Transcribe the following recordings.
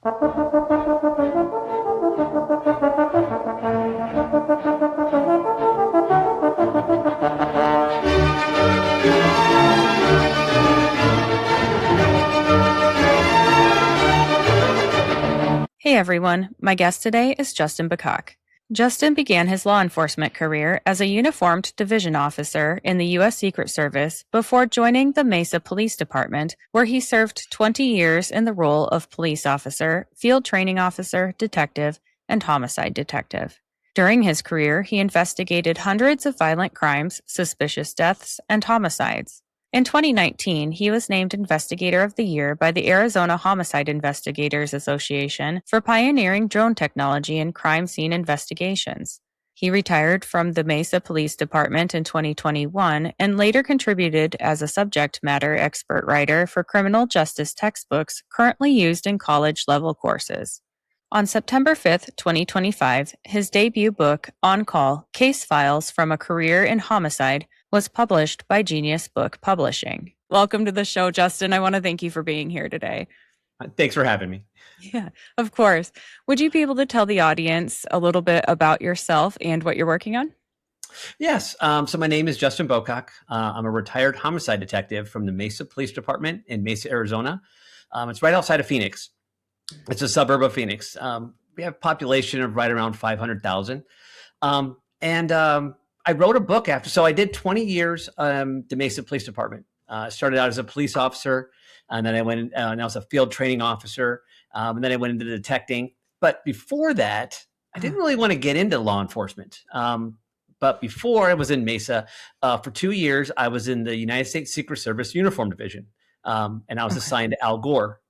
Hey everyone, my guest today is Justin Bocock. Justin began his law enforcement career as a uniformed division officer in the U.S. Secret Service before joining the Mesa Police Department, where he served 20 years in the role of police officer, field training officer, detective, and homicide detective. During his career, he investigated hundreds of violent crimes, suspicious deaths, and homicides. In 2019, he was named Investigator of the Year by the Arizona Homicide Investigators Association for pioneering drone technology in crime scene investigations. He retired from the Mesa Police Department in 2021 and later contributed as a subject matter expert writer for criminal justice textbooks currently used in college-level courses. On September 5th, 2025, his debut book, On Call: Case Files from a Career in Homicide, was published by Genius Book Publishing. Welcome to the show, Justin. I want to thank you for being here today. Thanks for having me. Yeah, of course. Would you be able to tell the audience a little bit about yourself and what you're working on? Yes. So my name is Justin Bocock. I'm a retired homicide detective from the Mesa Police Department in Mesa, Arizona. It's right outside of Phoenix. It's a suburb of Phoenix. We have a population of right around 500,000. I wrote a book after, so I did 20 years the Mesa Police Department. Started out as a police officer, and then I went and I was a field training officer, and then I went into detecting. But before that, I didn't really want to get into law enforcement. But before I was in Mesa, for 2 years, I was in the United States Secret Service Uniform Division, and I was assigned to Al Gore.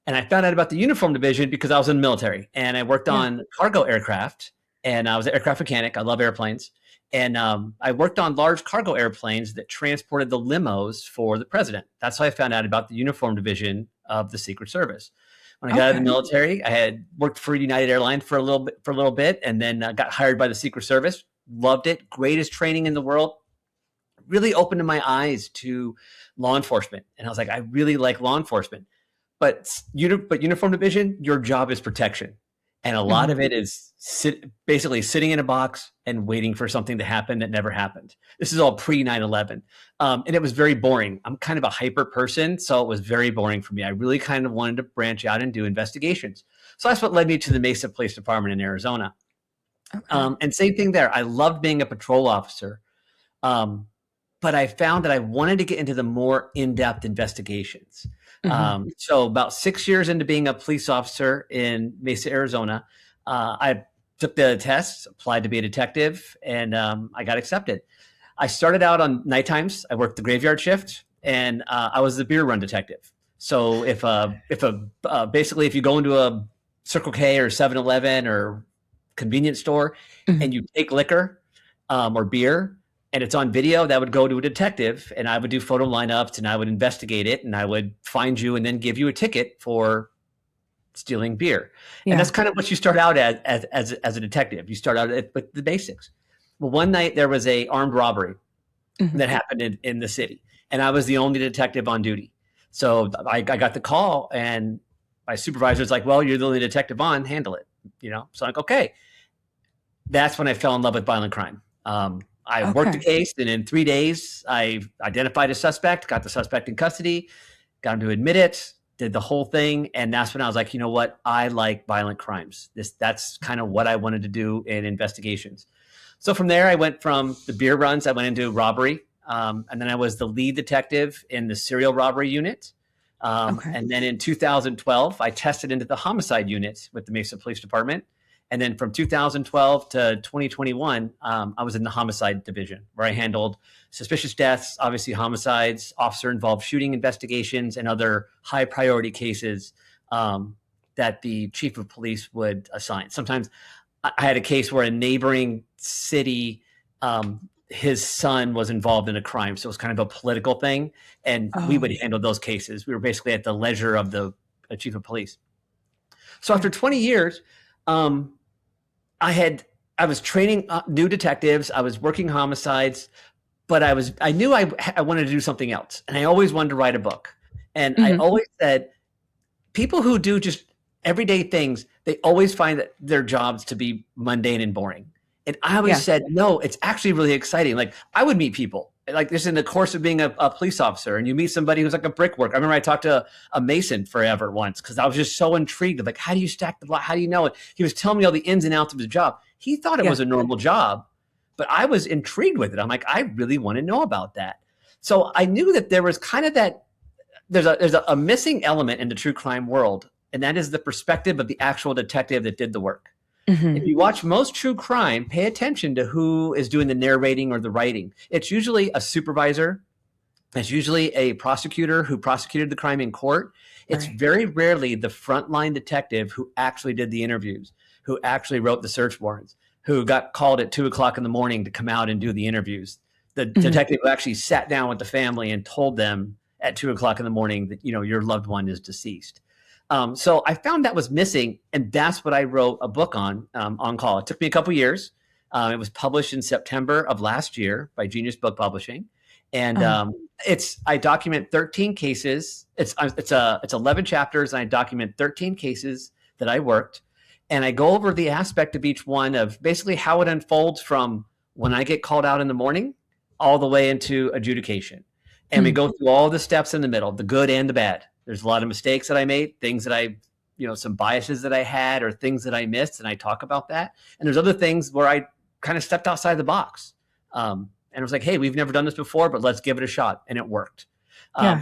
And I found out about the Uniform Division because I was in the military, and I worked on cargo aircraft. And I was an aircraft mechanic. I love airplanes. And I worked on large cargo airplanes that transported the limos for the president. That's how I found out about the Uniform Division of the Secret Service. When I got out of the military, I had worked for United Airlines for a little bit, and then got hired by the Secret Service. Loved it. Greatest training in the world. Really opened my eyes to law enforcement. And I was like, I really like law enforcement. But Uniform Division, your job is protection. And a lot of it is basically sitting in a box and waiting for something to happen that never happened. This is all pre 9/11. And it was very boring. I'm kind of a hyper person, so it was very boring for me. I really kind of wanted to branch out and do investigations. So that's what led me to the Mesa Police Department in Arizona. And same thing there. I loved being a patrol officer. But I found that I wanted to get into the more in-depth investigations. So about 6 years into being a police officer in Mesa, Arizona, I took the tests, applied to be a detective, and I got accepted. I started out on night times. I worked the graveyard shift, and I was the beer run detective. So basically if you go into a Circle K or 7-Eleven or convenience store and you take liquor or beer, and it's on video, that would go to a detective, and I would do photo lineups, and I would investigate it, and I would find you and then give you a ticket for stealing beer. And that's kind of what you start out as a detective. You start out with the basics. Well, one night there was a armed robbery that happened in the city, and I was the only detective on duty. So I got the call, and my supervisor's like, well, you're the only detective on, handle it. So I'm like, okay. That's when I fell in love with violent crime. I worked the case, and in 3 days, I identified a suspect, got the suspect in custody, got him to admit it, did the whole thing. And that's when I was like, you know what? I like violent crimes. That's kind of what I wanted to do in investigations. So from there, I went from the beer runs, I went into robbery. And then I was the lead detective in the serial robbery unit. And then in 2012, I tested into the homicide unit with the Mesa Police Department. And then from 2012 to 2021, I was in the homicide division, where I handled suspicious deaths, obviously homicides, officer-involved shooting investigations, and other high-priority cases that the chief of police would assign. Sometimes I had a case where a neighboring city, his son was involved in a crime, so it was kind of a political thing, and we would handle those cases. We were basically at the leisure of the chief of police. So after 20 years, I was training new detectives. I was working homicides, but I knew I wanted to do something else. And I always wanted to write a book. And I always said, people who do just everyday things, they always find that their jobs to be mundane and boring. And I always said, no, it's actually really exciting. Like I would meet people like this in the course of being a police officer, and you meet somebody who's like a brickworker. I remember I talked to a mason forever once because I was just so intrigued of like, how do you stack the block? How do you know it? He was telling me all the ins and outs of his job. He thought it was a normal job, but I was intrigued with it. I'm like, I really want to know about that. So I knew that there was kind of that, there's a missing element in the true crime world, and that is the perspective of the actual detective that did the work. Mm-hmm. If you watch most true crime, pay attention to who is doing the narrating or the writing. It's usually a supervisor. It's usually a prosecutor who prosecuted the crime in court. It's very rarely the frontline detective who actually did the interviews, who actually wrote the search warrants, who got called at 2:00 in the morning to come out and do the interviews. The detective who actually sat down with the family and told them at 2:00 in the morning that, your loved one is deceased. So I found that was missing, and that's what I wrote a book on call. It took me a couple years. It was published in September of last year by Genius Book Publishing, and I document 13 cases. It's 11 chapters, and I document 13 cases that I worked, and I go over the aspect of each one of basically how it unfolds from when I get called out in the morning all the way into adjudication, and we go through all the steps in the middle, the good and the bad. There's a lot of mistakes that I made, things that some biases that I had or things that I missed, and I talk about that. And there's other things where I kind of stepped outside the box. And I was like, hey, we've never done this before, but let's give it a shot. And it worked.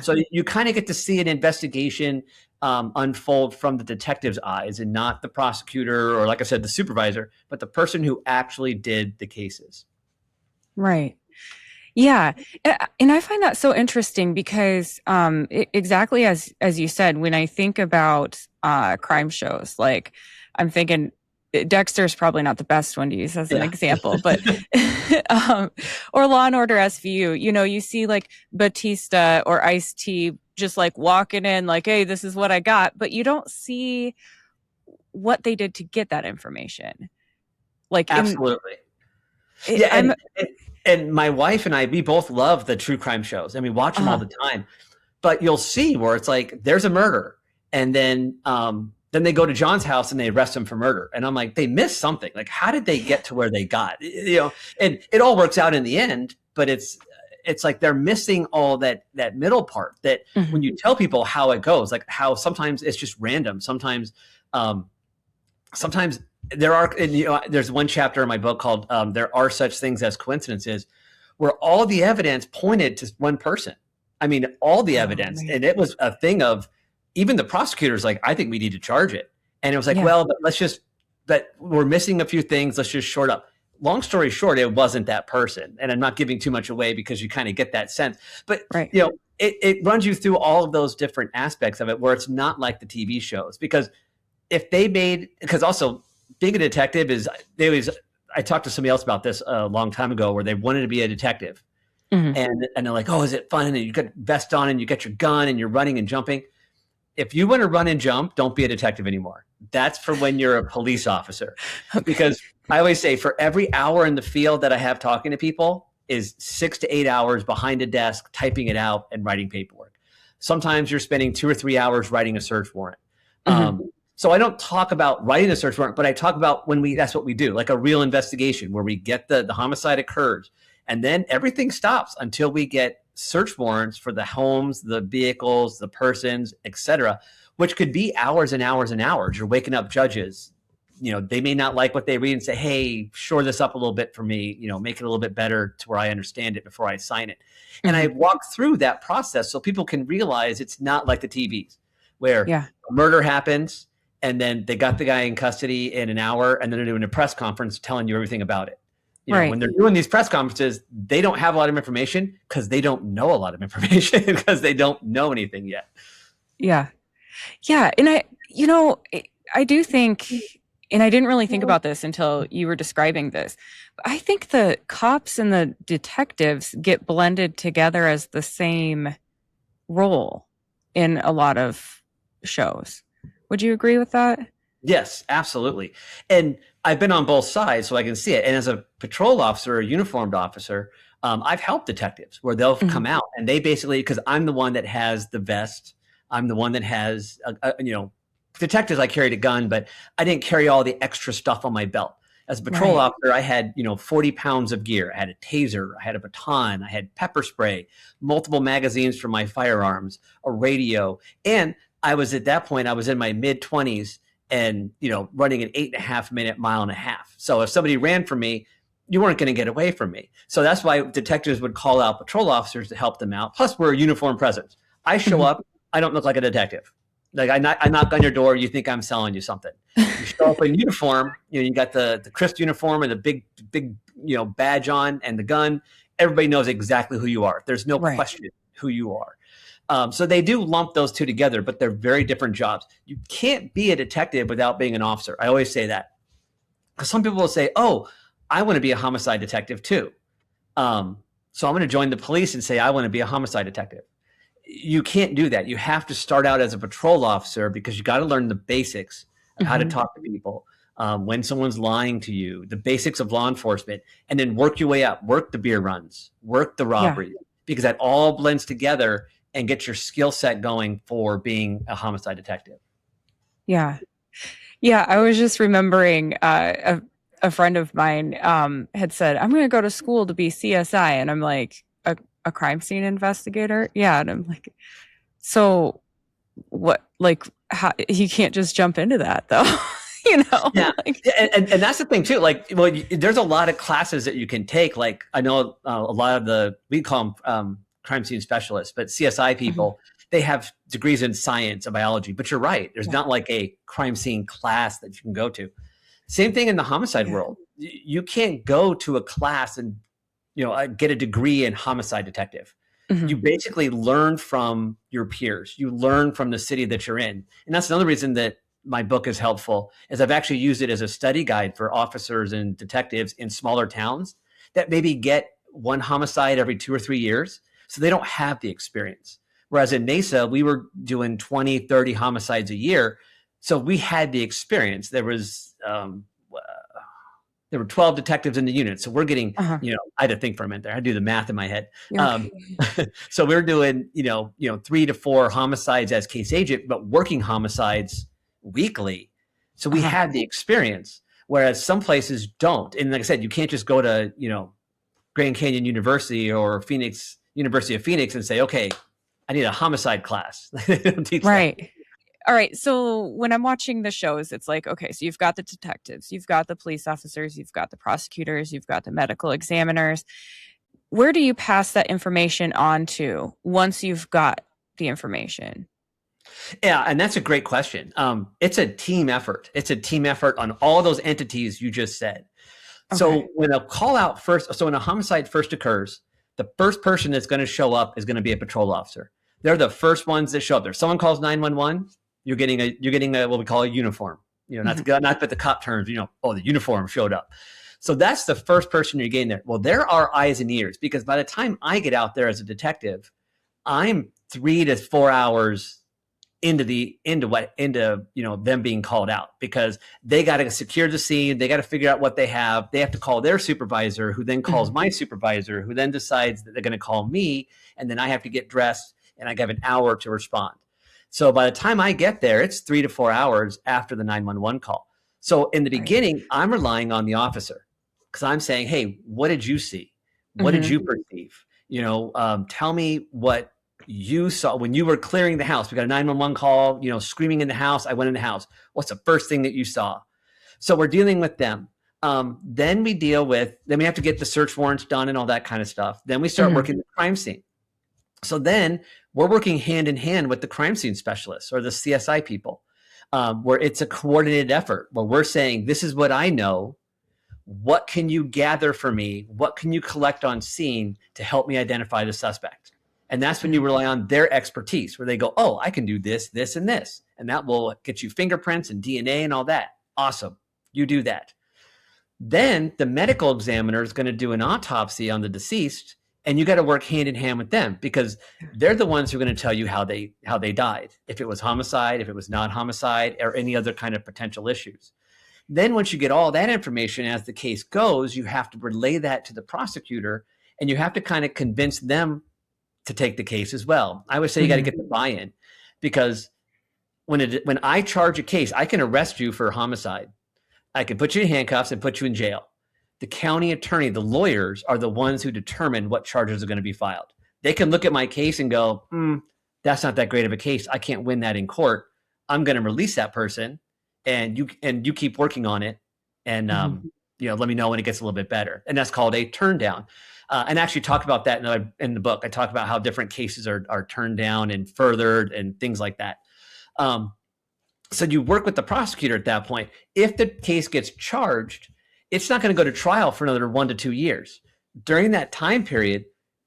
So you kind of get to see an investigation unfold from the detective's eyes and not the prosecutor or, like I said, the supervisor, but the person who actually did the cases. Right. Yeah. And I find that so interesting because exactly as you said, when I think about crime shows, like I'm thinking Dexter's probably not the best one to use as an example, but or Law and Order SVU, you see like Batista or Ice-T just like walking in like, hey, this is what I got, but you don't see what they did to get that information. Like absolutely. And my wife and I, we both love the true crime shows, and we watch them all the time. But you'll see where it's like there's a murder, and then they go to John's house and they arrest him for murder, and I'm like, they missed something. Like, how did they get to where they got? And it all works out in the end, but it's like they're missing all that middle part. That when you tell people how it goes, like how sometimes it's just random, sometimes there's one chapter in my book called There Are Such Things as Coincidences, where all the evidence pointed to one person. I mean, all the evidence. And it was a thing of even the prosecutors like, I think we need to charge it. And it was like, well, but we're missing a few things. Let's just short up. Long story short, it wasn't that person. And I'm not giving too much away because you kind of get that sense. But, it runs you through all of those different aspects of it where it's not like the TV shows. Because because also, being a detective I talked to somebody else about this a long time ago where they wanted to be a detective. And they're like, oh, is it fun? And you got vest on and you got your gun and you're running and jumping. If you want to run and jump, don't be a detective anymore. That's for when you're a police officer. Because I always say for every hour in the field that I have talking to people is 6 to 8 hours behind a desk, typing it out and writing paperwork. Sometimes you're spending 2 or 3 hours writing a search warrant. So I don't talk about writing a search warrant, but I talk about that's what we do, like a real investigation where we get the homicide occurs, and then everything stops until we get search warrants for the homes, the vehicles, the persons, etc., which could be hours and hours and hours. You're waking up judges. They may not like what they read and say, hey, shore this up a little bit for me, make it a little bit better to where I understand it before I sign it. And I walk through that process so people can realize it's not like the TVs where a murder happens, and then they got the guy in custody in an hour, and then they're doing a press conference telling you everything about it. When they're doing these press conferences, they don't have a lot of information because they don't know a lot of information because they don't know anything yet. Yeah. Yeah. And I do think, and I didn't really think about this until you were describing this, but I think the cops and the detectives get blended together as the same role in a lot of shows. Would you agree with that? Yes, absolutely. And I've been on both sides, so I can see it. And as a patrol officer, a uniformed officer, I've helped detectives where they'll come out and they basically, because I'm the one that has the vest, I'm the one that has, detectives, I carried a gun, but I didn't carry all the extra stuff on my belt. As a patrol Right. officer, I had, 40 pounds of gear. I had a taser, I had a baton, I had pepper spray, multiple magazines for my firearms, a radio. And I was at that point, I was in my mid 20s and, running an 8.5 minute mile and a half. So if somebody ran from me, you weren't going to get away from me. So that's why detectives would call out patrol officers to help them out. Plus, we're a uniform presence. I show up, I don't look like a detective. Like I knock on your door, you think I'm selling you something. You show up in uniform, you got the crisp uniform and the big badge on and the gun. Everybody knows exactly who you are. There's no Right. question who you are. So they do lump those two together, but they're very different jobs. You can't be a detective without being an officer. I always say that. Because some people will say, oh, I want to be a homicide detective too. So I'm going to join the police and say, I want to be a homicide detective. You can't do that. You have to start out as a patrol officer because you got to learn the basics of how to talk to people, when someone's lying to you, the basics of law enforcement, and then work your way up, work the beer runs, work the robbery, because that all blends together and get your skill set going for being a homicide detective. Yeah. Yeah. I was just remembering a friend of mine had said, I'm going to go to school to be CSI. And I'm like, a crime scene investigator? Yeah. And I'm like, so what, like, how, you can't just jump into that though. Yeah. Like, and that's the thing too. Like, well, there's a lot of classes that you can take. Like I know a lot of we call them crime scene specialists, but CSI people, they have degrees in science and biology. But you're right. There's not like a crime scene class that you can go to. Same thing in the homicide world. You can't go to a class and get a degree in homicide detective. You basically learn from your peers. You learn from the city that you're in. And that's another reason that my book is helpful, is I've actually used it as a study guide for officers and detectives in smaller towns that maybe get one homicide every 2 or 3 years. So they don't have the experience. Whereas in Mesa, we were doing 20, 30 homicides a year. So we had the experience. There were 12 detectives in the unit. So we're getting, I had to think for a minute there. I do the math in my head. So we're doing, 3 to 4 homicides as case agent, but working homicides weekly. So we had the experience, whereas some places don't. And like I said, you can't just go to, Grand Canyon University or University of Phoenix and say, okay, I need a homicide class. They don't teach that. All right. So when I'm watching the shows, it's like, okay, so you've got the detectives, you've got the police officers, you've got the prosecutors, you've got the medical examiners. Where do you pass that information on to once you've got the information? Yeah, and that's a great question. It's a team effort. It's a team effort on all those entities you just said. So when a call out first, so when a homicide first occurs, the first person that's going to show up is going to be a patrol officer. They're the first ones that show up there. Someone calls 911, you're getting a what we call a uniform. Not the cop terms. The uniform showed up. So that's the first person you're getting there. Well, there are eyes and ears, because by the time I get out there as a detective, I'm 3 to 4 hours into them being called out, because they got to secure the scene. They got to figure out what they have. They have to call their supervisor, who then calls my supervisor, who then decides that they're going to call me. And then I have to get dressed and I have an hour to respond. So by the time I get there, it's 3 to 4 hours after the 911 call. So in the beginning, I'm relying on the officer, because I'm saying, hey, what did you see? What did you perceive? Tell me what you saw when you were clearing the house. We got a 911 call, screaming in the house. I went in the house. What's the first thing that you saw? So we're dealing with them. Then we have to get the search warrants done and all that kind of stuff. Then we start working the crime scene. So then we're working hand in hand with the crime scene specialists or the CSI people, where it's a coordinated effort, where we're saying, this is what I know. What can you gather for me? What can you collect on scene to help me identify the suspect? And that's when you rely on their expertise, where they go, oh, I can do this, this, and this. And that will get you fingerprints and DNA and all that. Awesome. You do that. Then the medical examiner is going to do an autopsy on the deceased, and you got to work hand in hand with them, because they're the ones who are going to tell you how they died, if it was homicide, if it was non-homicide, or any other kind of potential issues. Then once you get all that information as the case goes, you have to relay that to the prosecutor, and you have to kind of convince them to take the case as well. I would say you got to get the buy-in. because when I charge a case, I can arrest you for homicide. I can put you in handcuffs and put you in jail. The county attorney, the lawyers, are the ones who determine what charges are going to be filed. They can look at my case and go, that's not that great of a case. I can't win that in court. I'm going to release that person, and you keep working on it, and let me know when it gets a little bit better. And that's called a turn down. And I actually talk about that in the book. I talk about how different cases are turned down and furthered and things like that. So you work with the prosecutor at that point. If the case gets charged, it's not going to go to trial for another 1 to 2 years. During that time period,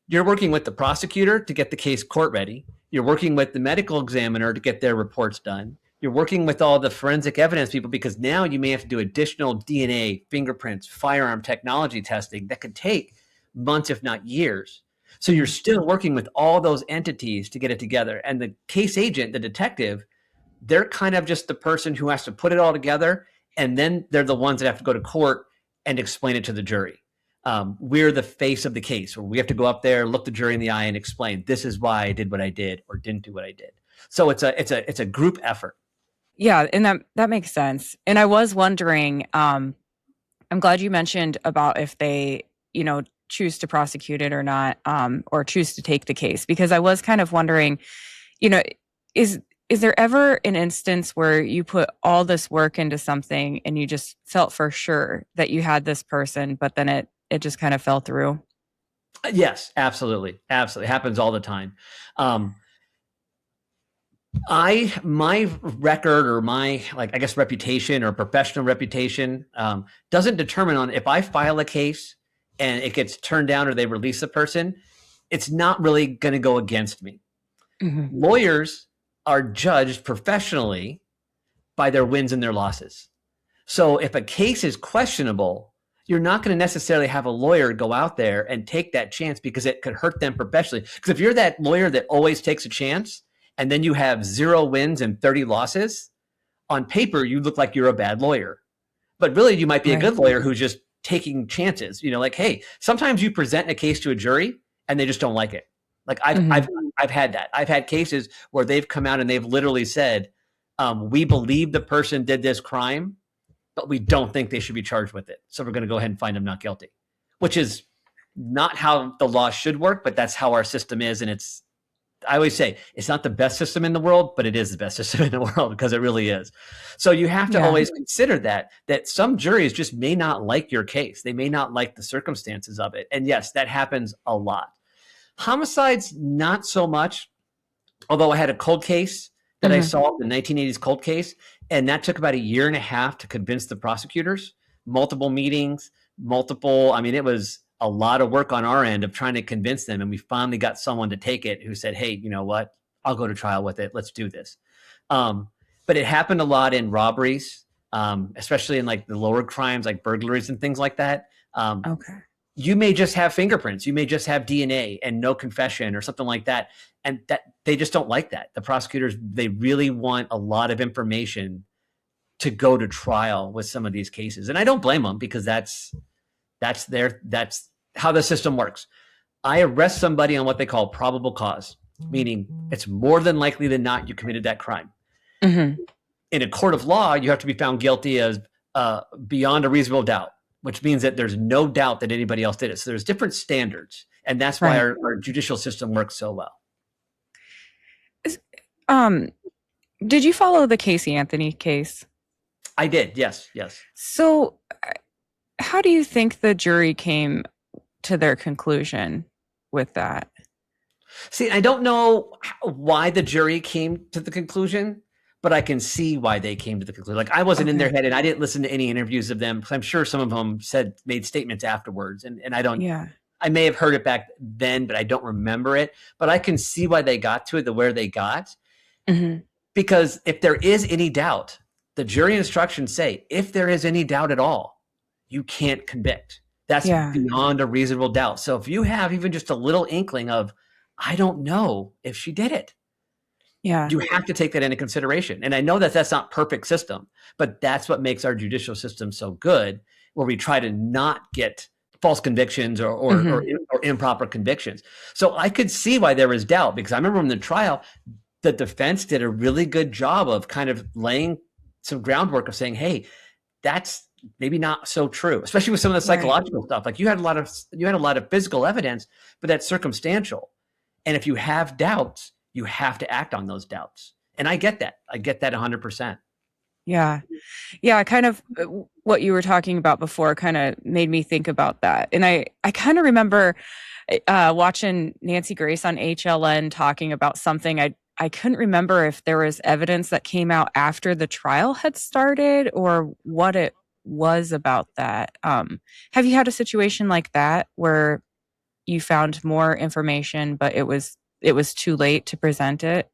you're working with the prosecutor to get the case court ready. You're working with the medical examiner to get their reports done. You're working with all the forensic evidence people, because now you may have to do additional DNA, fingerprints, firearm technology testing that could take months, if not years. So you're still working with all those entities to get it together. And the case agent, the detective, they're kind of just the person who has to put it all together. And then they're the ones that have to go to court and explain it to the jury. We're the face of the case, where we have to go up there, look the jury in the eye, and explain, this is why I did what I did or didn't do what I did. So it's a group effort. Yeah, and that makes sense. And I was wondering, I'm glad you mentioned about if they, choose to prosecute it or not, or choose to take the case, because I was kind of wondering, is there ever an instance where you put all this work into something and you just felt for sure that you had this person, but then it just kind of fell through? Yes, absolutely. Absolutely. It happens all the time. My record, or my, reputation or professional reputation, doesn't determine on if I file a case and it gets turned down or they release the person, it's not really going to go against me. Mm-hmm. Lawyers are judged professionally by their wins and their losses. So if a case is questionable, you're not going to necessarily have a lawyer go out there and take that chance, because it could hurt them professionally. Because if you're that lawyer that always takes a chance and then you have 0 wins and 30 losses, on paper, you look like you're a bad lawyer. But really, you might be a good lawyer who's just taking chances. Hey, sometimes you present a case to a jury and they just don't like it. Like I've had that. I've had cases where they've come out and they've literally said, we believe the person did this crime, but we don't think they should be charged with it. So we're going to go ahead and find them not guilty, which is not how the law should work, but that's how our system is. And I always say it's not the best system in the world, but it is the best system in the world, because it really is. So you have to always consider that some juries just may not like your case. They may not like the circumstances of it. And yes, that happens a lot. Homicides, not so much. Although I had a cold case that I solved, the 1980s cold case, and that took about 1.5 years to convince the prosecutors. Multiple meetings, it was a lot of work on our end of trying to convince them. And we finally got someone to take it who said, hey, you know what? I'll go to trial with it. Let's do this. But it happened a lot in robberies, especially in like the lower crimes, like burglaries and things like that. You may just have fingerprints. You may just have DNA and no confession or something like that. And that they just don't like that. The prosecutors, they really want a lot of information to go to trial with some of these cases. And I don't blame them, because that's how the system works. I arrest somebody on what they call probable cause, meaning it's more than likely than not you committed that crime. Mm-hmm. In a court of law, you have to be found guilty as beyond a reasonable doubt, which means that there's no doubt that anybody else did it. So there's different standards, and that's why our judicial system works so well. Did you follow the Casey Anthony case? I did, yes. So how do you think the jury came to their conclusion with that? See, I don't know why the jury came to the conclusion, but I can see why they came to the conclusion. Like, I wasn't in their head, and I didn't listen to any interviews of them, because I'm sure some of them made statements afterwards, and I don't. Yeah. I may have heard it back then, but I don't remember it. But I can see why they got to it, where they got, because if there is any doubt, the jury instructions say, if there is any doubt at all, you can't convict. That's beyond a reasonable doubt. So if you have even just a little inkling of, I don't know if she did it, you have to take that into consideration. And I know that that's not perfect system, but that's what makes our judicial system so good, where we try to not get false convictions or improper convictions. So I could see why there was doubt, because I remember in the trial, the defense did a really good job of kind of laying some groundwork of saying, hey, that's maybe not so true, especially with some of the psychological stuff. Like you had a lot of physical evidence, but that's circumstantial. And if you have doubts, you have to act on those doubts. And I get that. I get that 100%. Yeah. Yeah, kind of what you were talking about before kind of made me think about that. And I kind of remember watching Nancy Grace on HLN talking about something. I couldn't remember if there was evidence that came out after the trial had started or what it was about that. Have you had a situation like that where you found more information, but it was too late to present it?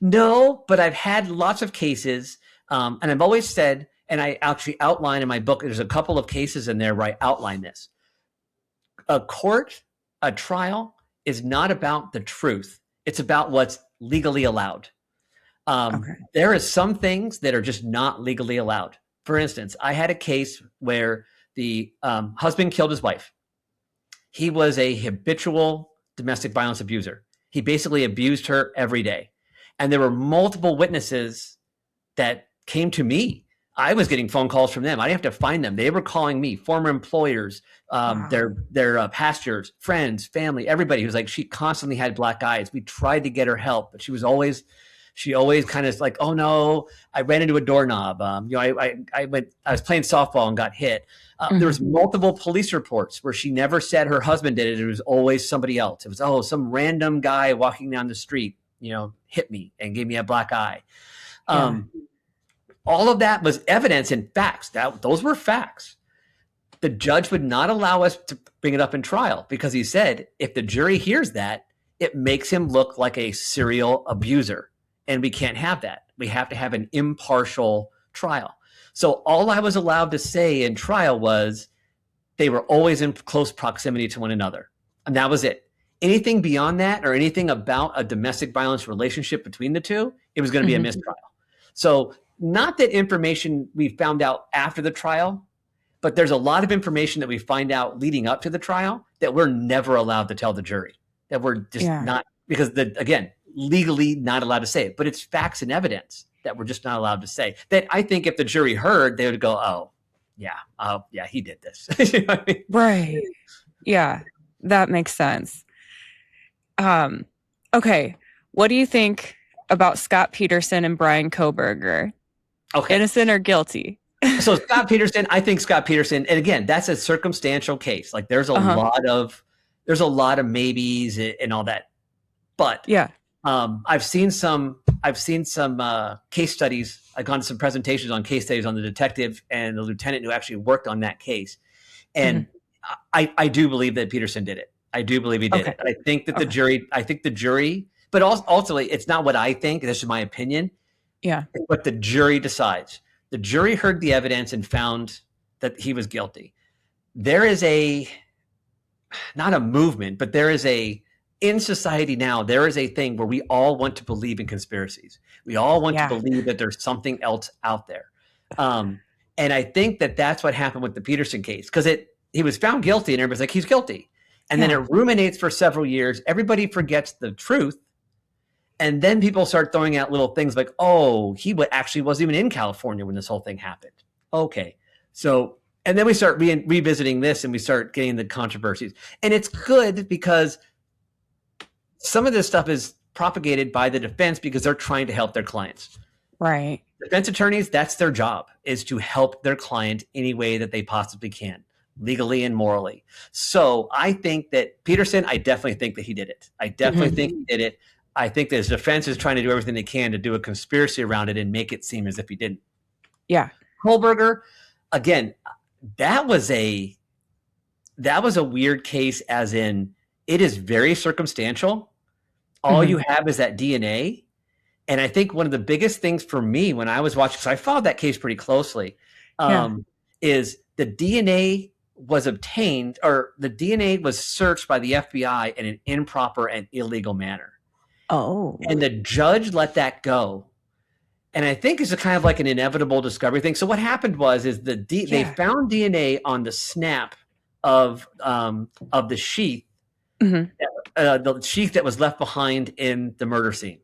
No, but I've had lots of cases, and I've always said, and I actually outline in my book, there's a couple of cases in there where I outline this. A trial is not about the truth. It's about what's legally allowed. There is some things that are just not legally allowed. For instance, I had a case where the husband killed his wife. He was a habitual domestic violence abuser. He basically abused her every day. And there were multiple witnesses that came to me. I was getting phone calls from them. I didn't have to find them. They were calling me, former employers, their pastors, friends, family, everybody who was like, she constantly had black eyes. We tried to get her help, but she always kind of like, oh no, I ran into a doorknob. I was playing softball and got hit. There was multiple police reports where she never said her husband did it. It was always somebody else. It was, some random guy walking down the street, hit me and gave me a black eye. All of that was evidence and facts. Those were facts. The judge would not allow us to bring it up in trial because he said, if the jury hears that, it makes him look like a serial abuser. And we can't have that. We have to have an impartial trial. So all I was allowed to say in trial was they were always in close proximity to one another. And that was it. Anything beyond that or anything about a domestic violence relationship between the two, it was going to be a mistrial. So not that information we found out after the trial, but there's a lot of information that we find out leading up to the trial that we're never allowed to tell the jury, that we're just not, because again, legally not allowed to say it, but it's facts and evidence that we're just not allowed to say, that I think if the jury heard, they would go, oh yeah, he did this. You know what I mean? Right. Yeah, that makes sense. Okay. What do you think about Scott Peterson and Bryan Kohberger? Okay. Innocent or guilty? So Scott Peterson, I think Scott Peterson, and again, that's a circumstantial case. Like there's a lot of maybes and all that. But yeah, I've seen some case studies. I've gone to some presentations on case studies on the detective and the lieutenant who actually worked on that case. And I do believe that Peterson did it. I do believe he did it. And I think that the jury, but ultimately it's not what I think. This is my opinion. Yeah. But the jury decides. The jury heard the evidence and found that he was guilty. There is not a movement, but in society now, there is a thing where we all want to believe in conspiracies. We all want to believe that there's something else out there. And I think that that's what happened with the Peterson case, because he was found guilty and everybody's like, he's guilty. And then it ruminates for several years. Everybody forgets the truth. And then people start throwing out little things like, oh, he actually wasn't even in California when this whole thing happened. Okay. So, and then we start revisiting this and we start getting the controversies. And it's good because some of this stuff is propagated by the defense because they're trying to help their clients. Right. Defense attorneys, that's their job, is to help their client any way that they possibly can, legally and morally. So I think that Peterson, I definitely think that he did it. I definitely think he did it. I think that his defense is trying to do everything they can to do a conspiracy around it and make it seem as if he didn't. Yeah. Kohberger, again, that was a weird case, as in it is very circumstantial. All you have is that DNA. And I think one of the biggest things for me when I was watching, because I followed that case pretty closely, is the DNA was obtained, or the DNA was searched by the FBI in an improper and illegal manner. Oh. And the judge let that go. And I think it's a kind of like an inevitable discovery thing. So what happened is they found DNA on the snap of the sheath, the sheath that was left behind in the murder scene.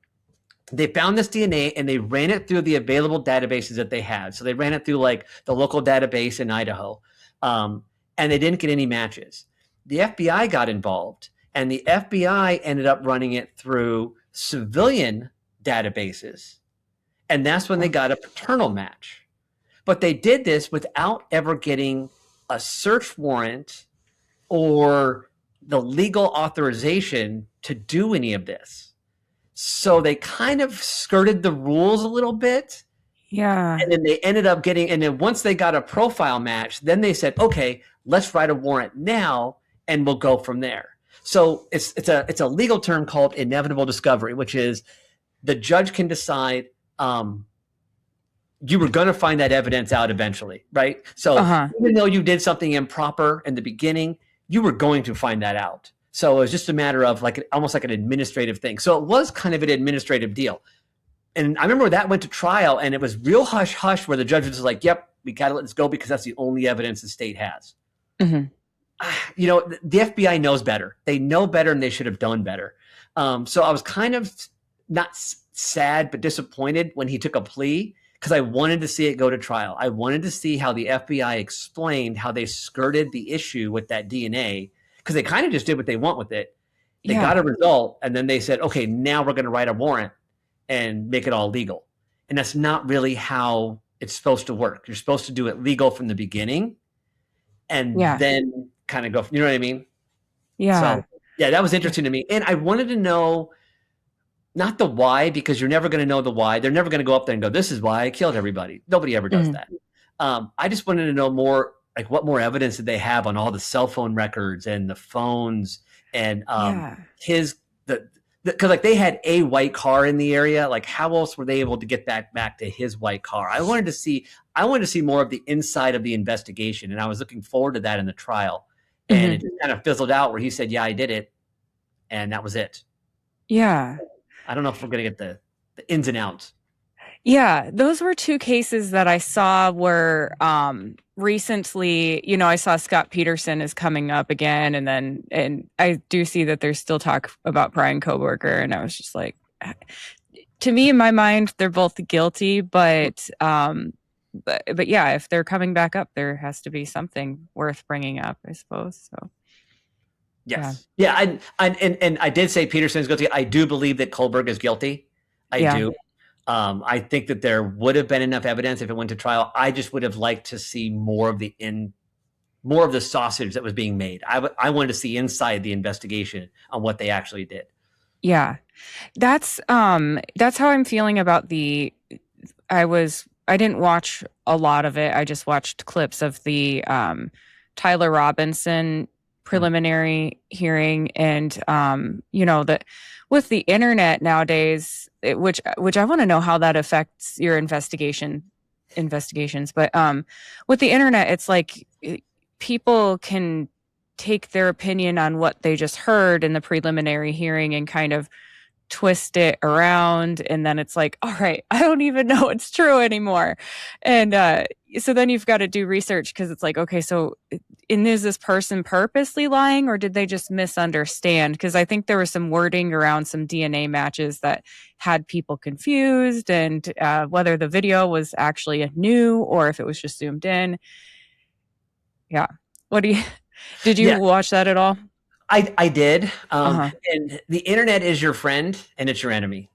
they found this DNA and they ran it through the available databases that they had. So they ran it through like the local database in Idaho, and they didn't get any matches. The FBI got involved, and the FBI ended up running it through civilian databases, and that's when they got a paternal match. But they did this without ever getting a search warrant or the legal authorization to do any of this. So they kind of skirted the rules a little bit. Yeah. And then they ended up getting, and then once they got a profile match, then they said, okay, let's write a warrant now and we'll go from there. So it's a legal term called inevitable discovery, which is the judge can decide you were going to find that evidence out eventually, right? So even though you did something improper in the beginning, you were going to find that out. So it was just a matter of like almost like an administrative thing. So it was kind of an administrative deal. And I remember that went to trial, and it was real hush hush where the judge was like, yep, we got to let this go because that's the only evidence the state has. Mm-hmm. You know, the FBI knows better. They know better, and they should have done better. So I was kind of not sad, but disappointed when he took a plea because I wanted to see it go to trial. I wanted to see how the FBI explained how they skirted the issue with that DNA, because they kind of just did what they want with it. They got a result, and then they said, okay, now we're going to write a warrant and make it all legal. And that's not really how it's supposed to work. You're supposed to do it legal from the beginning and then kind of go, you know what I mean? Yeah. So, yeah, that was interesting to me. And I wanted to know not the why, because you're never going to know the why. They're never going to go up there and go, this is why I killed everybody. Nobody ever does that. I just wanted to know more, like what more evidence did they have on all the cell phone records and the phones and because like they had a white car in the area. Like how else were they able to get that back to his white car? I wanted to see more of the inside of the investigation, and I was looking forward to that in the trial. And it just kind of fizzled out where he said, yeah, I did it. And that was it. Yeah. I don't know if we're going to get the ins and outs. Yeah, those were two cases that I saw were recently, you know, I saw Scott Peterson is coming up again. And I do see that there's still talk about Bryan Kohberger. And I was just like, to me, in my mind, they're both guilty. But yeah, if they're coming back up, there has to be something worth bringing up, I suppose. So. Yes. Yeah. And I did say Peterson is guilty. I do believe that Kohberger is guilty. I do. I think that there would have been enough evidence if it went to trial. I just would have liked to see more of the sausage that was being made. I wanted to see inside the investigation on what they actually did. Yeah. That's how I'm feeling about I didn't watch a lot of it. I just watched clips of the Tyler Robinson preliminary hearing, and you know, that with the internet nowadays, which I want to know how that affects your investigations, but with the internet, it's like people can take their opinion on what they just heard in the preliminary hearing and kind of twist it around, and then it's like, all right, I don't even know it's true anymore. And so then you've got to do research, because it's like, okay, so is this person purposely lying, or did they just misunderstand? Because I think there was some wording around some DNA matches that had people confused, and whether the video was actually new or if it was just zoomed in. Yeah. Did you watch that at all? I did. And the internet is your friend and it's your enemy.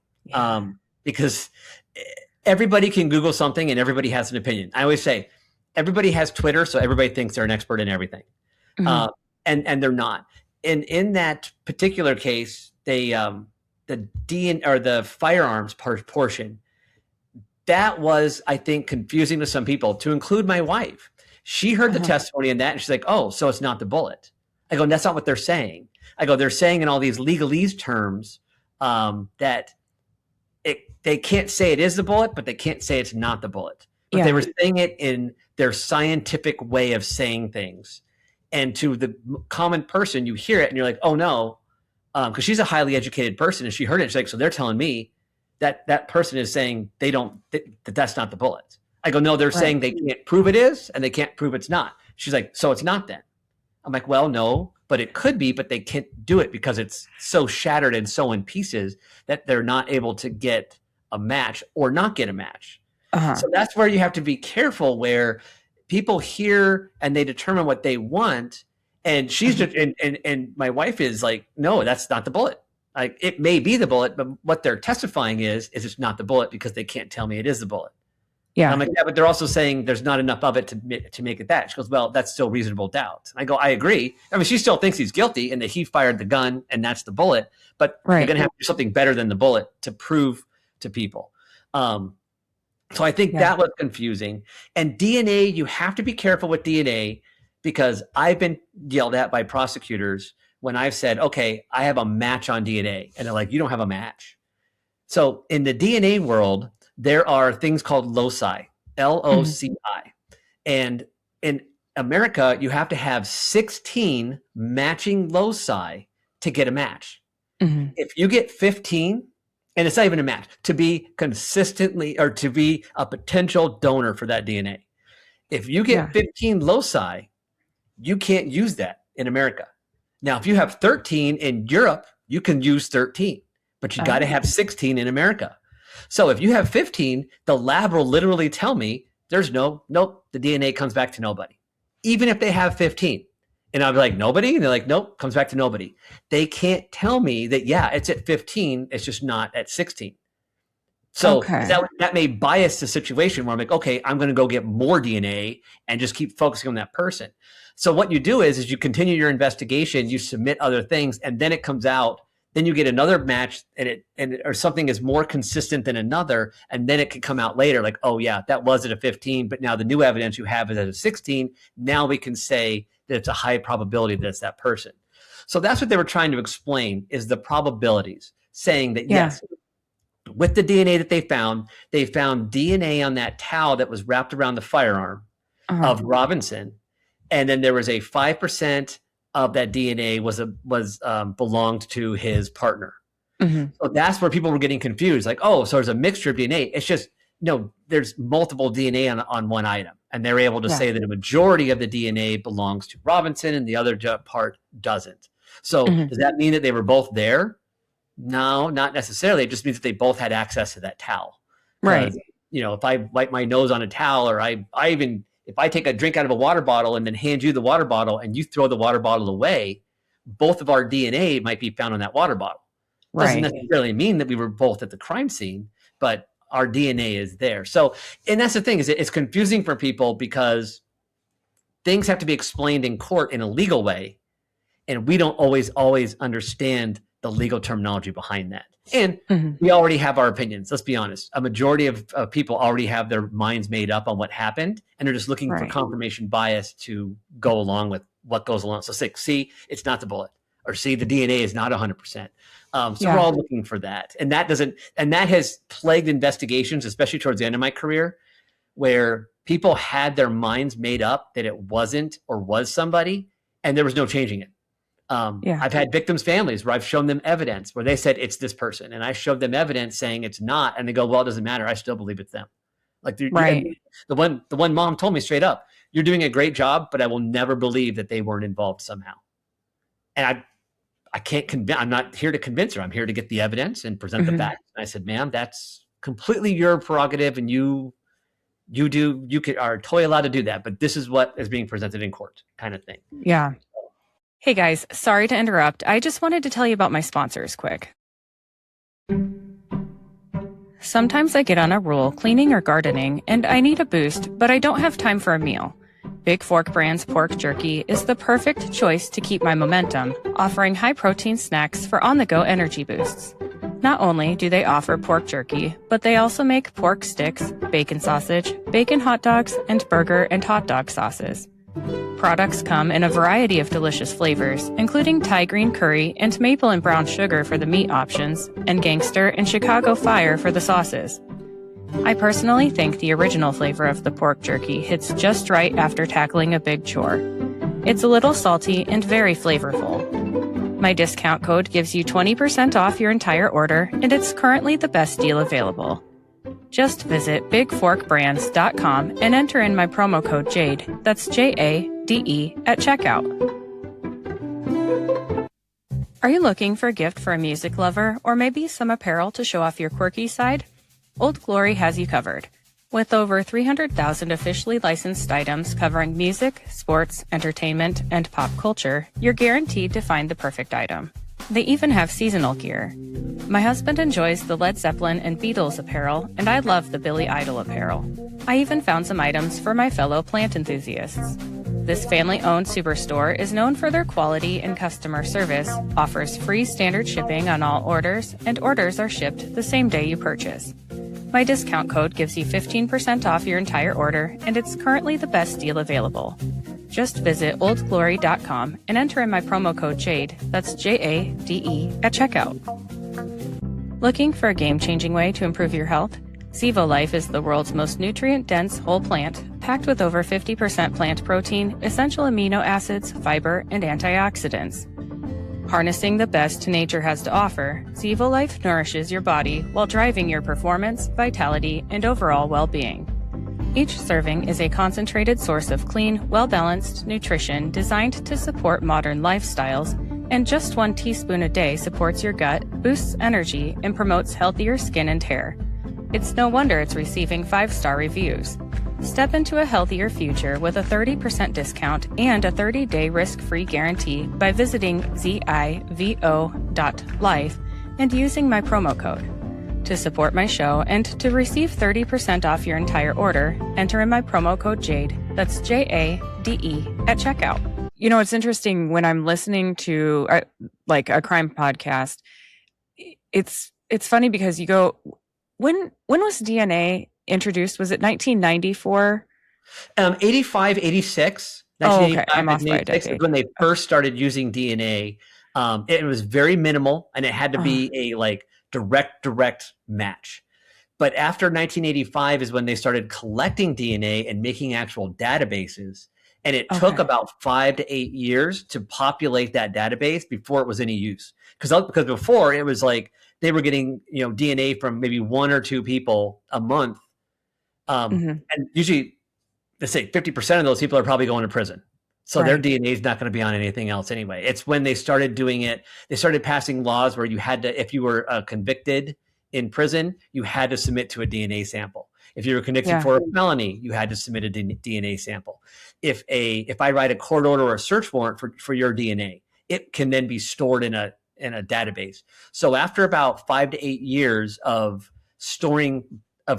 Because everybody can Google something and everybody has an opinion. I always say everybody has Twitter, so everybody thinks they're an expert in everything. And they're not. And in that particular case, the firearms portion, that was, I think, confusing to some people, to include my wife. She heard the testimony in that, and she's like, oh, so it's not the bullet. I go, that's not what they're saying. I go, they're saying in all these legalese terms that they can't say it is the bullet, but they can't say it's not the bullet. But they were saying it in their scientific way of saying things. And to the common person, you hear it and you're like, oh no, because she's a highly educated person, and she heard it. She's like, so they're telling me that person is saying that's not the bullet. I go, no, they're saying they can't prove it is, and they can't prove it's not. She's like, so it's not then. I'm like, well, no, but it could be, but they can't do it because it's so shattered and so in pieces that they're not able to get a match or not get a match. Uh-huh. So that's where you have to be careful, where people hear and they determine what they want. And she's just, and my wife is like, no, that's not the bullet. Like, it may be the bullet, but what they're testifying is it's not the bullet because they can't tell me it is the bullet. Yeah. And I'm like, yeah, but they're also saying there's not enough of it to make it that. She goes, well, that's still reasonable doubt. And I go, I agree. I mean, she still thinks he's guilty and that he fired the gun and that's the bullet, but you're going to have to do something better than the bullet to prove to people. So I think that was confusing. And DNA, you have to be careful with DNA, because I've been yelled at by prosecutors when I've said, okay, I have a match on DNA. And they're like, you don't have a match. So in the DNA world, there are things called loci, L-O-C-I. And in America, you have to have 16 matching loci to get a match. If you get 15, and it's not even a match, to be consistently, or to be a potential donor for that DNA. If you get 15 loci, you can't use that in America. Now, if you have 13 in Europe, you can use 13, but you got to have 16 in America. So if you have 15, the lab will literally tell me there's nope, the DNA comes back to nobody, even if they have 15. And I'll be like, nobody? And they're like, nope, comes back to nobody. They can't tell me that, yeah, it's at 15, it's just not at 16. So that may bias the situation where I'm like, okay, I'm going to go get more DNA and just keep focusing on that person. So what you do is you continue your investigation, you submit other things, and then it comes out. Then you get another match, or something is more consistent than another, and then it can come out later like, oh yeah, that was at a 15, but now the new evidence you have is at a 16. Now we can say that it's a high probability that it's that person. So that's what they were trying to explain, is the probabilities, saying that yes, with the DNA that they found DNA on that towel that was wrapped around the firearm of Robinson, and then there was a 5% of that DNA was belonged to his partner. So that's where people were getting confused. Like, oh, so there's a mixture of DNA. It's just, no, there's multiple DNA on one item. And they're able to say that a majority of the DNA belongs to Robinson and the other part doesn't. So does that mean that they were both there? No, not necessarily. It just means that they both had access to that towel. Right. You know, if I wipe my nose on a towel, or if I take a drink out of a water bottle and then hand you the water bottle and you throw the water bottle away, both of our DNA might be found on that water bottle. Doesn't necessarily mean that we were both at the crime scene, but our DNA is there. So, and that's the thing, is it's confusing for people because things have to be explained in court in a legal way, and we don't always understand the legal terminology behind that. And we already have our opinions. Let's be honest. A majority of people already have their minds made up on what happened, and they're just looking for confirmation bias to go along with what goes along. So see, it's not the bullet, or see, the DNA is not 100%. So we're all looking for that. And that has plagued investigations, especially towards the end of my career, where people had their minds made up that it wasn't or was somebody, and there was no changing it. I've had victims' families where I've shown them evidence where they said it's this person, and I showed them evidence saying it's not, and they go, well, it doesn't matter, I still believe it's them. Like the one mom told me straight up, you're doing a great job, but I will never believe that they weren't involved somehow. And I can't convince, I'm not here to convince her. I'm here to get the evidence and present the facts. And I said, ma'am, that's completely your prerogative, and you are totally allowed to do that, but this is what is being presented in court, kind of thing. Yeah. Hey guys, sorry to interrupt. I just wanted to tell you about my sponsors quick. Sometimes I get on a roll cleaning or gardening, and I need a boost, but I don't have time for a meal. Big Fork Brand's pork jerky is the perfect choice to keep my momentum, offering high-protein snacks for on-the-go energy boosts. Not only do they offer pork jerky, but they also make pork sticks, bacon sausage, bacon hot dogs, and burger and hot dog sauces. Products come in a variety of delicious flavors, including Thai green curry and maple and brown sugar for the meat options, and gangster and Chicago fire for the sauces. I personally think the original flavor of the pork jerky hits just right after tackling a big chore. It's a little salty and very flavorful. My discount code gives you 20% off your entire order, and it's currently the best deal available. Just visit bigforkbrands.com and enter in my promo code JADE, that's J-A-D-E, at checkout. Are you looking for a gift for a music lover, or maybe some apparel to show off your quirky side? Old Glory has you covered. With over 300,000 officially licensed items covering music, sports, entertainment, and pop culture, you're guaranteed to find the perfect item. They even have seasonal gear. My husband enjoys the Led Zeppelin and Beatles apparel, and I love the Billy Idol apparel. I even found some items for my fellow plant enthusiasts. This family-owned superstore is known for their quality and customer service, offers free standard shipping on all orders, and orders are shipped the same day you purchase. My discount code gives you 15% off your entire order, and it's currently the best deal available. Just visit oldglory.com and enter in my promo code JADE, that's J-A-D-E, at checkout. Looking for a game-changing way to improve your health? Zevo Life is the world's most nutrient-dense whole plant, packed with over 50% plant protein, essential amino acids, fiber, and antioxidants. Harnessing the best nature has to offer, Zevo Life nourishes your body while driving your performance, vitality, and overall well-being. Each serving is a concentrated source of clean, well-balanced nutrition designed to support modern lifestyles, and just 1 teaspoon a day supports your gut, boosts energy, and promotes healthier skin and hair. It's no wonder it's receiving 5-star reviews. Step into a healthier future with a 30% discount and a 30-day risk-free guarantee by visiting zivo.life and using my promo code. To support my show and to receive 30% off your entire order, enter in my promo code JADE, that's J-A-D-E, at checkout. You know, it's interesting when I'm listening to like a crime podcast, it's funny because you go, when was DNA introduced? Was it 1994? 85, 86. Oh, okay. I'm off by a decade. Is when they first started using DNA. It was very minimal, and it had to be a like direct match. But after 1985 is when they started collecting DNA and making actual databases. And it took about 5 to 8 years to populate that database before it was any use. Because before it was like they were getting DNA from maybe 1 or 2 people a month. And usually, let's say 50% of those people are probably going to prison. So their DNA is not going to be on anything else anyway. It's when they started doing it, they started passing laws where you had to, if you were convicted in prison, you had to submit to a DNA sample. If you were convicted for a felony, you had to submit a DNA sample. If I write a court order or a search warrant for your DNA, it can then be stored in a database. So after about 5 to 8 years of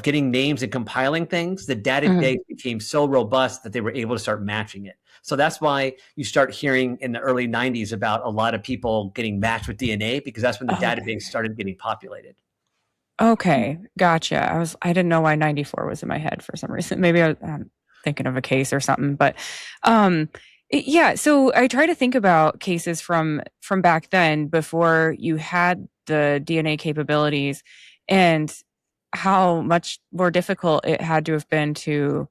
getting names and compiling things, the database became so robust that they were able to start matching it. So that's why you start hearing in the early 90s about a lot of people getting matched with DNA, because that's when the database started getting populated. Okay, gotcha. I didn't know why 94 was in my head for some reason. Maybe I'm thinking of a case or something, but yeah. So I try to think about cases from back then before you had the DNA capabilities, and how much more difficult it had to have been to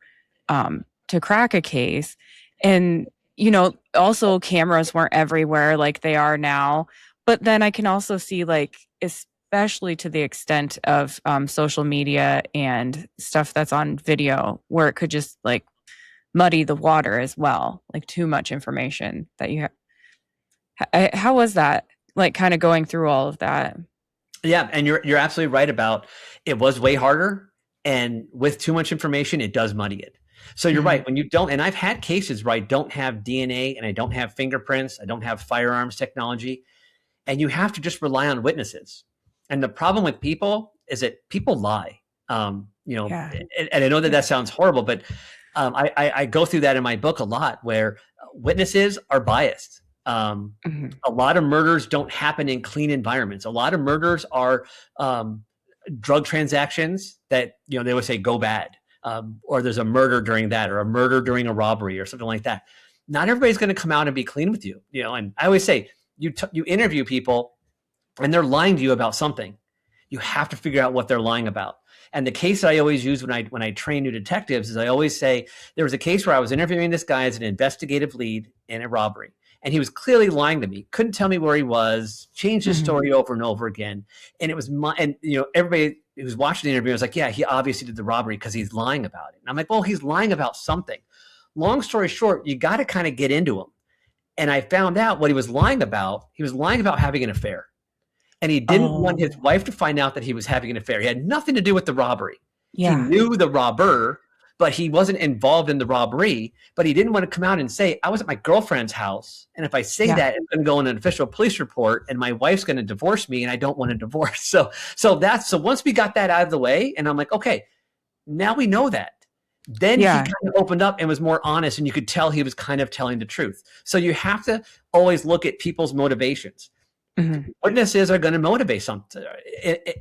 crack a case. And also cameras weren't everywhere like they are now. But then I can also see, like, especially to the extent of social media and stuff that's on video, where it could just like muddy the water as well, like too much information that you have. How was that, like, kind of going through all of that? Yeah, and you're absolutely right about it was way harder, and with too much information, it does muddy it. So you're right, when you don't, and I've had cases where I don't have DNA and I don't have fingerprints, I don't have firearms technology, and you have to just rely on witnesses. And the problem with people is that people lie. And I know that sounds horrible, but I go through that in my book a lot, where witnesses are biased. A lot of murders don't happen in clean environments. A lot of murders are drug transactions that they would say go bad, or there's a murder during that, or a murder during a robbery, or something like that. Not everybody's going to come out and be clean with you. And I always say you interview people, and they're lying to you about something. You have to figure out what they're lying about. And the case that I always use when I train new detectives is I always say there was a case where I was interviewing this guy as an investigative lead in a robbery. And he was clearly lying to me. Couldn't tell me where he was, changed his story over and over again. And it was everybody who was watching the interview was like, yeah, he obviously did the robbery because he's lying about it. And I'm like, well, he's lying about something. Long story short, you got to kind of get into him. And I found out what he was lying about. He was lying about having an affair. And he didn't want his wife to find out that he was having an affair. He had nothing to do with the robbery. He knew the robber, but he wasn't involved in the robbery. But he didn't want to come out and say, I was at my girlfriend's house. And if I say that, it's going to go in an official police report and my wife's going to divorce me and I don't want a divorce. So once we got that out of the way and I'm like, okay, now we know that. Then he kind of opened up and was more honest, and you could tell he was kind of telling the truth. So you have to always look at people's motivations. Witnesses are going to motivate something.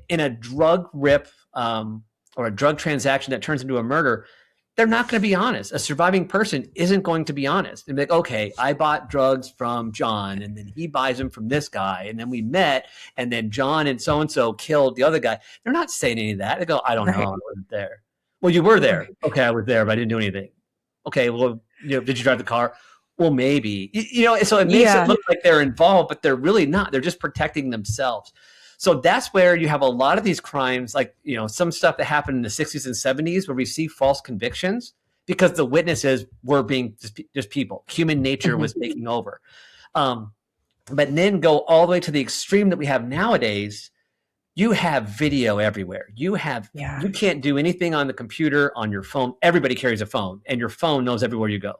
In a drug rip or a drug transaction that turns into a murder, they're not going to be honest. A surviving person isn't going to be honest. They're like, okay, I bought drugs from John, and then he buys them from this guy, and then we met, and then John and so-and-so killed the other guy. They're not saying any of that. They go, I don't know, I wasn't there. Well, you were there. Okay, I was there, but I didn't do anything. Okay, well, did you drive the car? Well, maybe. So it makes it look like they're involved, but they're really not. They're just protecting themselves. So that's where you have a lot of these crimes, like, some stuff that happened in the 60s and 70s where we see false convictions because the witnesses were being just people. Human nature was taking over. But then go all the way to the extreme that we have nowadays. You have video everywhere. You can't do anything on the computer, on your phone. Everybody carries a phone, and your phone knows everywhere you go.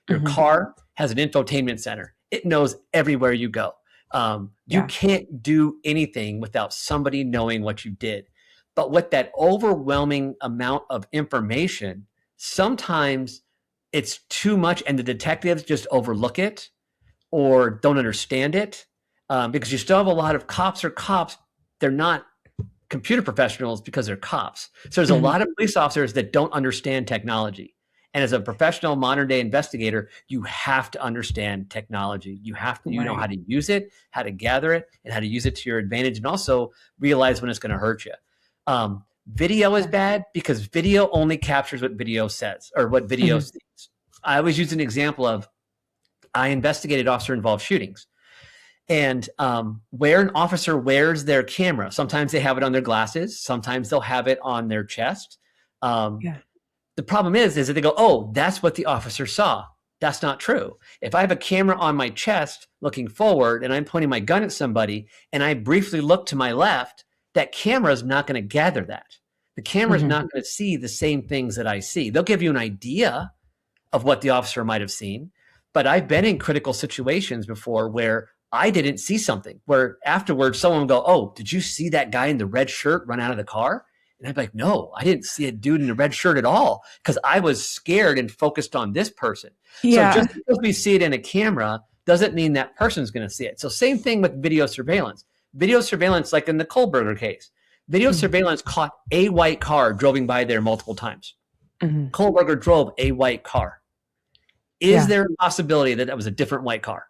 Your car has an infotainment center. It knows everywhere you go. You can't do anything without somebody knowing what you did. But with that overwhelming amount of information, sometimes it's too much, and the detectives just overlook it or don't understand it because you still have a lot of cops. They're not computer professionals because they're cops. So there's a lot of police officers that don't understand technology. And as a professional modern day investigator, you have to understand technology. You have to know how to use it, how to gather it, and how to use it to your advantage, and also realize when it's going to hurt you. Video is bad because video only captures what video says or what video sees. I always use an example of I investigated officer-involved shootings. And where an officer wears their camera, sometimes they have it on their glasses, sometimes they'll have it on their chest. The problem is that they go, oh, that's what the officer saw. That's not true. If I have a camera on my chest looking forward and I'm pointing my gun at somebody and I briefly look to my left, that camera is not going to gather that. The camera is not going to see the same things that I see. They'll give you an idea of what the officer might have seen, but I've been in critical situations before where I didn't see something, where afterwards someone will go, oh, did you see that guy in the red shirt run out of the car? And I'd be like, no, I didn't see a dude in a red shirt at all because I was scared and focused on this person. So just because we see it in a camera doesn't mean that person's going to see it. So same thing with video surveillance. Video surveillance, like in the Kohberger case, video surveillance caught a white car driving by there multiple times. Kohberger drove a white car. Is there a possibility that that was a different white car?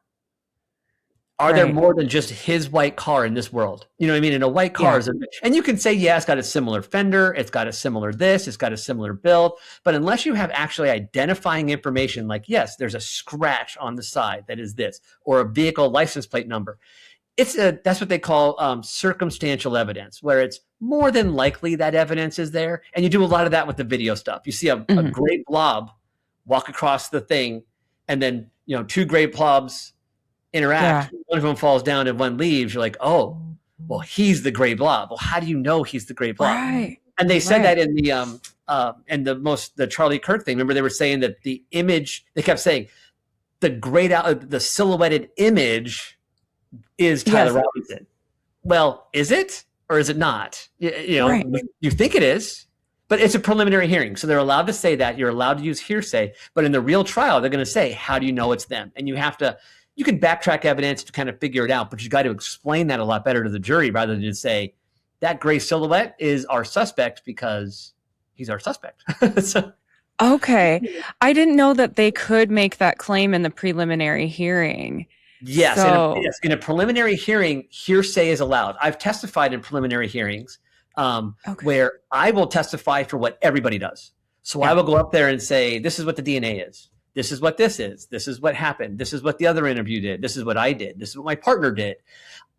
Are there more than just his white car in this world? You know what I mean? And a white car is, and you can say, it's got a similar fender. It's got a similar this. It's got a similar build. But unless you have actually identifying information like, yes, there's a scratch on the side that is this, or a vehicle license plate number. That's what they call circumstantial evidence, where it's more than likely that evidence is there. And you do a lot of that with the video stuff. You see a gray blob walk across the thing, and then, two gray blobs interact. One of them falls down and one leaves. You're like, oh, well, he's the gray blob. Well, how do you know he's the gray blob? Right. And they said that in the Charlie Kirk thing. Remember, they were saying that the image, they kept saying the silhouetted image is Tyler Robinson. Well, is it or is it not? You think it is, but it's a preliminary hearing. So they're allowed to say that. You're allowed to use hearsay. But in the real trial, they're going to say, how do you know it's them? And you can backtrack evidence to kind of figure it out, but you got to explain that a lot better to the jury rather than just say that gray silhouette is our suspect because he's our suspect. Okay. I didn't know that they could make that claim in the preliminary hearing. Yes. In a preliminary hearing, hearsay is allowed. I've testified in preliminary hearings where I will testify for what everybody does. So I will go up there and say, this is what the DNA is. This is what this is. This is what happened. This is what the other interview did. This is what I did. This is what my partner did.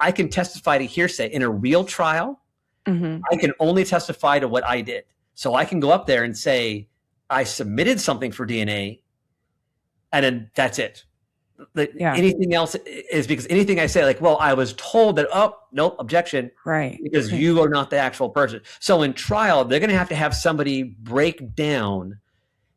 I can testify to hearsay. In a real trial, I can only testify to what I did. So I can go up there and say, I submitted something for DNA, and then that's it. Yeah. Anything else is because anything I say, like, well, I was told that, oh, nope, objection, Right. because you are not the actual person. So in trial, they're going to have somebody break down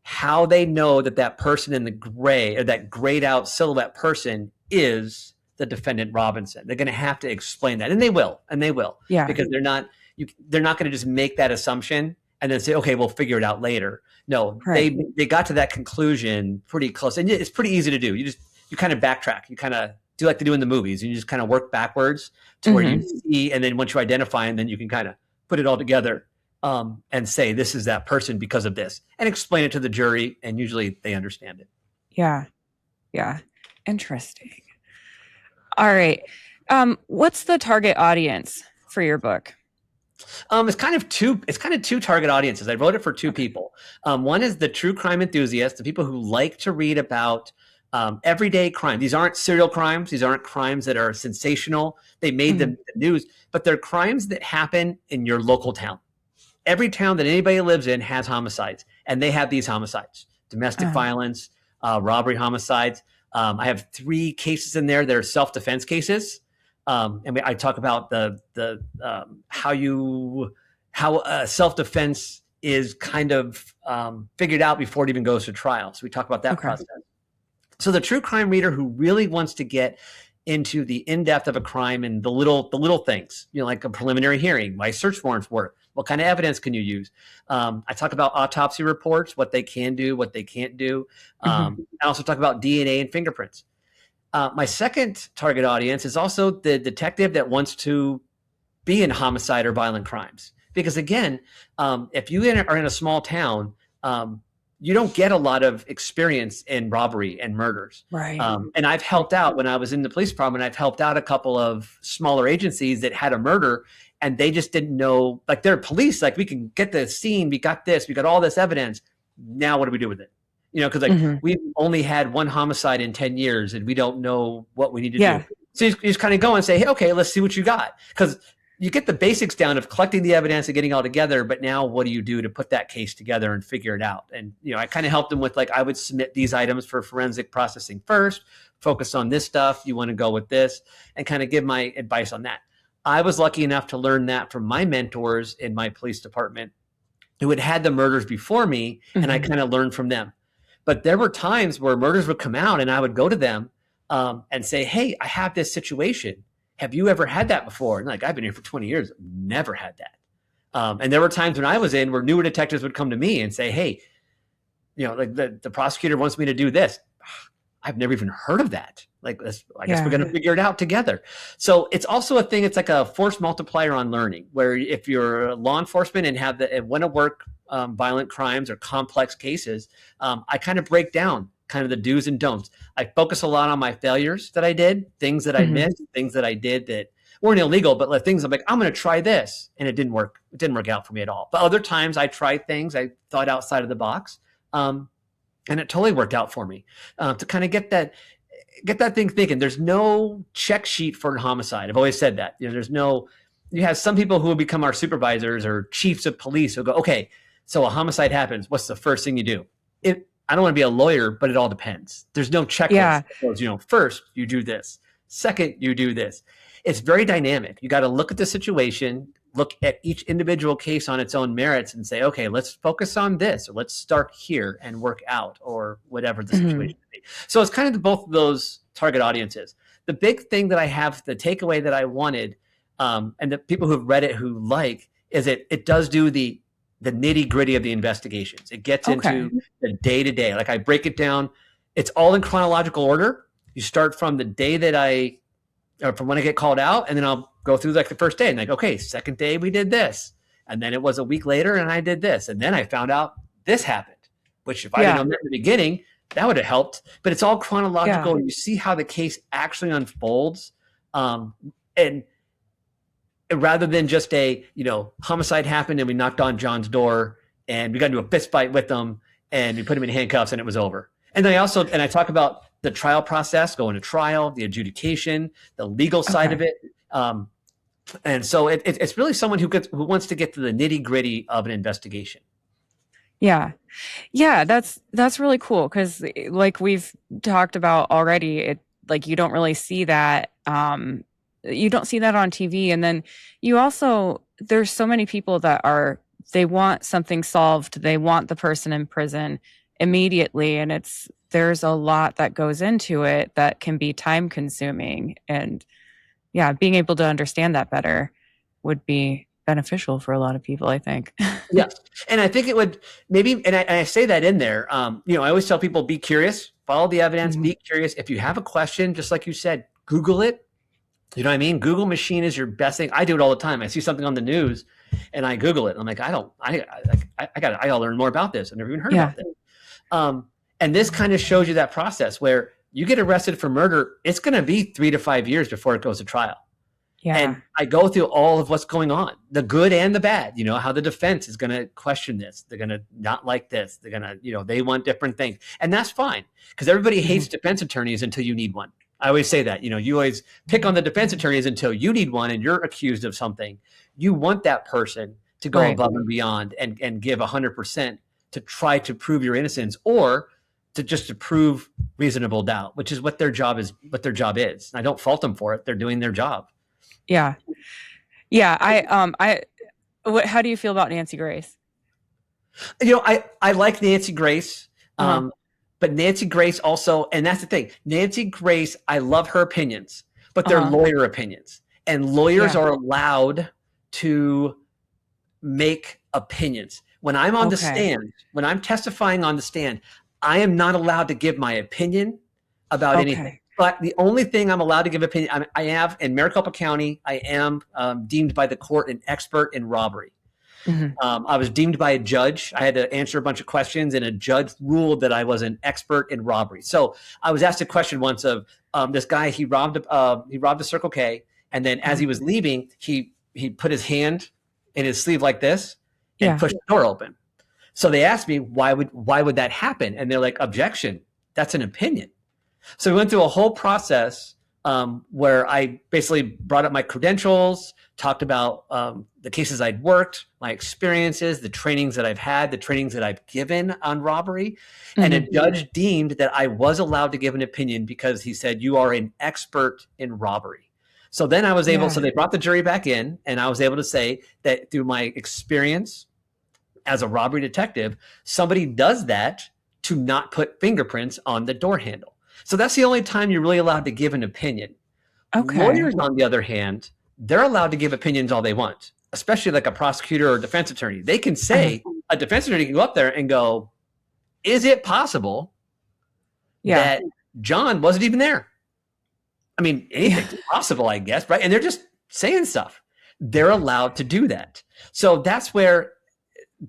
how they know that that person in the gray, or that grayed out silhouette person, is the defendant Robinson. They're going to have to explain that, and they will, Yeah. because they're not going to just make that assumption and then say, okay, we'll figure it out later. No, Right. they got to that conclusion pretty close, and it's pretty easy to do. You kind of backtrack. You kind of do like they do in the movies. You just kind of work backwards to where you see, and then once you identify, and then you can kind of put it all together, and say, this is that person because of this, and explain it to the jury, and usually they understand it. Yeah. Yeah. Interesting. All right. What's the target audience for your book? It's kind of two target audiences. I wrote it for two people. One is the true crime enthusiasts, the people who like to read about everyday crime. These aren't serial crimes. These aren't crimes that are sensational. They made the news, but they're crimes that happen in your local town. Every town that anybody lives in has homicides, and they have these homicides: domestic violence, robbery homicides. I have 3 cases in there that are self-defense cases. And I talk about how self-defense is kind of figured out before it even goes to trial. So we talk about that process. So the true crime reader who really wants to get into the in-depth of a crime and the little things, like a preliminary hearing, why search warrants work, what kind of evidence can you use? I talk about autopsy reports, what they can do, what they can't do. I also talk about DNA and fingerprints. My second target audience is also the detective that wants to be in homicide or violent crimes. Because again, if you are in a small town, you don't get a lot of experience in robbery and murders. Right. And I've helped out when I was in the police department. I've helped out a couple of smaller agencies that had a murder, and they just didn't know, like, they're police, like, we can get the scene, we got all this evidence. Now what do we do with it? Because we've only had one homicide in 10 years, and we don't know what we need to do. So you just kind of go and say, hey, okay, let's see what you got. Because you get the basics down of collecting the evidence and getting all together, but now what do you do to put that case together and figure it out? And, I kind of helped them with, like, I would submit these items for forensic processing first, focus on this stuff, you want to go with this, and kind of give my advice on that. I was lucky enough to learn that from my mentors in my police department who had the murders before me, and I kind of learned from them. But there were times where murders would come out, and I would go to them and say, hey, I have this situation. Have you ever had that before? And I've been here for 20 years, never had that. And there were times when I was in where newer detectives would come to me and say, hey, like the prosecutor wants me to do this. I've never even heard of that. I guess we're going to figure it out together. So it's also a thing. It's like a force multiplier on learning, where if you're law enforcement and want to work violent crimes or complex cases, I kind of break down kind of the do's and don'ts. I focus a lot on my failures that I did, things that I missed, things that I did that weren't illegal, but like things I'm like, I'm going to try this. And it didn't work. It didn't work out for me at all. But other times I tried things, I thought outside of the box. And it totally worked out for me to kind of get that thing thinking. There's no check sheet for a homicide. I've always said that. You have some people who will become our supervisors or chiefs of police who go, okay, so a homicide happens. What's the first thing you do? I don't want to be a lawyer, but it all depends. There's no checklist. Yeah. That goes, first you do this. Second, you do this. It's very dynamic. You got to look at the situation, look at each individual case on its own merits and say, okay, let's focus on this, or let's start here and work out, or whatever the situation may be. So it's kind of both of those target audiences. The big thing that I have, the takeaway that I wanted, and the people who've read it who is it does do the nitty gritty of the investigations. It gets into the day to day. Like I break it down. It's all in chronological order. You start from the day from when I get called out, and then I'll go through like the first day and okay, second day we did this. And then it was a week later and I did this. And then I found out this happened, which if I didn't know that in the beginning, that would have helped. But it's all chronological. And you see how the case actually unfolds. And rather than just a, homicide happened and we knocked on John's door and we got into a fist fight with them and we put him in handcuffs and it was over. And then I talk about the trial process, going to trial, the adjudication, the legal side of it. And so it's really someone who wants to get to the nitty gritty of an investigation. Yeah. Yeah, that's really cool because like we've talked about already, it like you don't really see that you don't see that on TV. And then you also there's so many people that are they want something solved. They want the person in prison immediately, and there's a lot that goes into it that can be time consuming. And yeah, being able to understand that better would be beneficial for a lot of people, I think. Yes. And I think it would maybe, and I say that in there, I always tell people, be curious, follow the evidence, Mhm. be curious. If you have a question, just like you said, Google it. You know what I mean? Google machine is your best thing. I do it all the time. I see something on the news and I Google it. I'm like, I gotta learn more about this. I've never even heard Yeah. about this. And this kind of shows you that process where you get arrested for murder. It's going to be 3 to 5 years before it goes to trial. Yeah. And I go through all of what's going on, the good and the bad, how the defense is going to question this. They're going to not like this. They're going to, they want different things. And that's fine because everybody hates defense attorneys until you need one. I always say that, you always pick on the defense attorneys until you need one and you're accused of something. You want that person to go Right. above and beyond and give 100% to try to prove your innocence or to prove reasonable doubt, which is what their job is. And I don't fault them for it. They're doing their job. Yeah. Yeah. How do you feel about Nancy Grace? I like Nancy Grace. Uh-huh. But Nancy Grace also, and that's the thing, Nancy Grace, I love her opinions, but they're lawyer opinions. And lawyers are allowed to make opinions. When I'm on the stand, when I'm testifying on the stand, I am not allowed to give my opinion about anything. But the only thing I'm allowed to give opinion, I have in Maricopa County, I am deemed by the court an expert in robbery. Mm-hmm. I was deemed by a judge. I had to answer a bunch of questions, and a judge ruled that I was an expert in robbery. So I was asked a question once of this guy. He robbed a Circle K, and then as he was leaving, he put his hand in his sleeve like this and pushed the door open. So they asked me why would that happen, and they're like, objection. That's an opinion. So we went through a whole process where I basically brought up my credentials, talked about the cases I'd worked, my experiences, the trainings that I've had, the trainings that I've given on robbery. Mm-hmm. And a judge deemed that I was allowed to give an opinion because he said, you are an expert in robbery. So then I was able, so they brought the jury back in, and I was able to say that through my experience as a robbery detective, somebody does that to not put fingerprints on the door handle. So that's the only time you're really allowed to give an opinion. Lawyers, on the other hand, they're allowed to give opinions all they want, especially like a prosecutor or defense attorney. They can say, a defense attorney can go up there and go, is it possible that John wasn't even there? I mean, anything's possible, I guess, right? And they're just saying stuff. They're allowed to do that. So that's where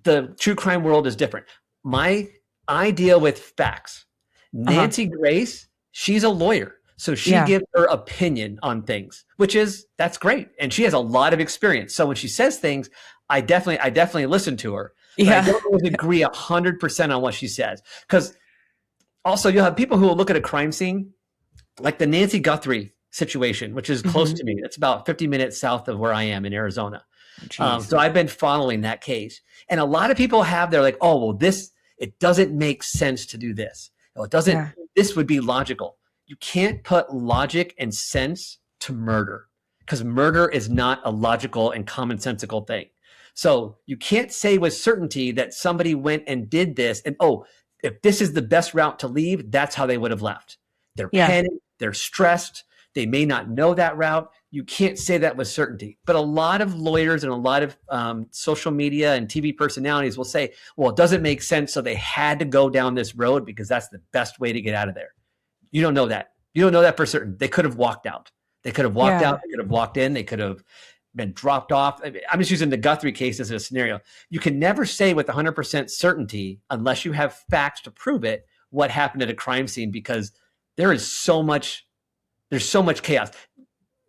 the true crime world is different. I deal with facts. Nancy Grace, she's a lawyer. So she gives her opinion on things, that's great. And she has a lot of experience. So when she says things, I definitely listen to her. But I don't always agree 100% on what she says. Because also you'll have people who will look at a crime scene, like the Nancy Guthrie situation, which is close to me. It's about 50 minutes south of where I am in Arizona. So I've been following that case. And a lot of people they're like, oh, well, it doesn't make sense to do this. No, it doesn't. This would be logical. You can't put logic and sense to murder because murder is not a logical and commonsensical thing. So you can't say with certainty that somebody went and did this and, if this is the best route to leave, that's how they would have left. They're panicked. They're stressed. They may not know that route. You can't say that with certainty. But a lot of lawyers and a lot of social media and TV personalities will say, well, it doesn't make sense, so they had to go down this road because that's the best way to get out of there. You don't know that. You don't know that for certain. They could have walked out. They could have walked out. They could have walked in. They could have been dropped off. I'm just using the Guthrie case as a scenario. You can never say with 100% certainty, unless you have facts to prove it, what happened at a crime scene because there's so much chaos.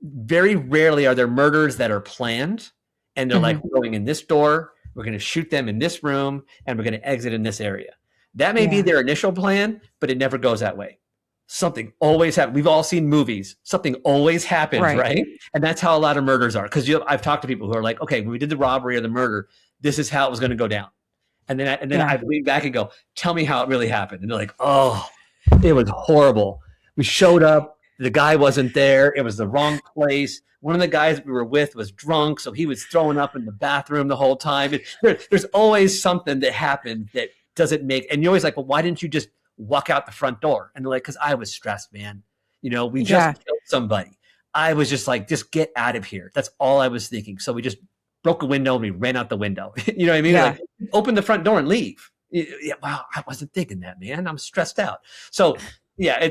Very rarely are there murders that are planned and they're like, we're going in this door, we're going to shoot them in this room, and we're going to exit in this area. That may be their initial plan, but it never goes that way. Something always happens. We've all seen movies. Something always happens, right? And that's how a lot of murders are. Because I've talked to people who are like, okay, when we did the robbery or the murder, this is how it was going to go down. And then I'd lean back and go, tell me how it really happened. And they're like, oh, it was horrible. We showed up. The guy wasn't there. It was the wrong place. One of the guys we were with was drunk, so he was throwing up in the bathroom the whole time. There's always something that happened that doesn't make, and you're always like, well, why didn't you just walk out the front door? And they're like, because I was stressed, man. We just killed somebody. I was just like, just get out of here. That's all I was thinking. So we just broke a window and we ran out the window. You know what I mean? Like, open the front door and leave. Yeah, wow, I wasn't thinking that, man. I'm stressed out. So yeah,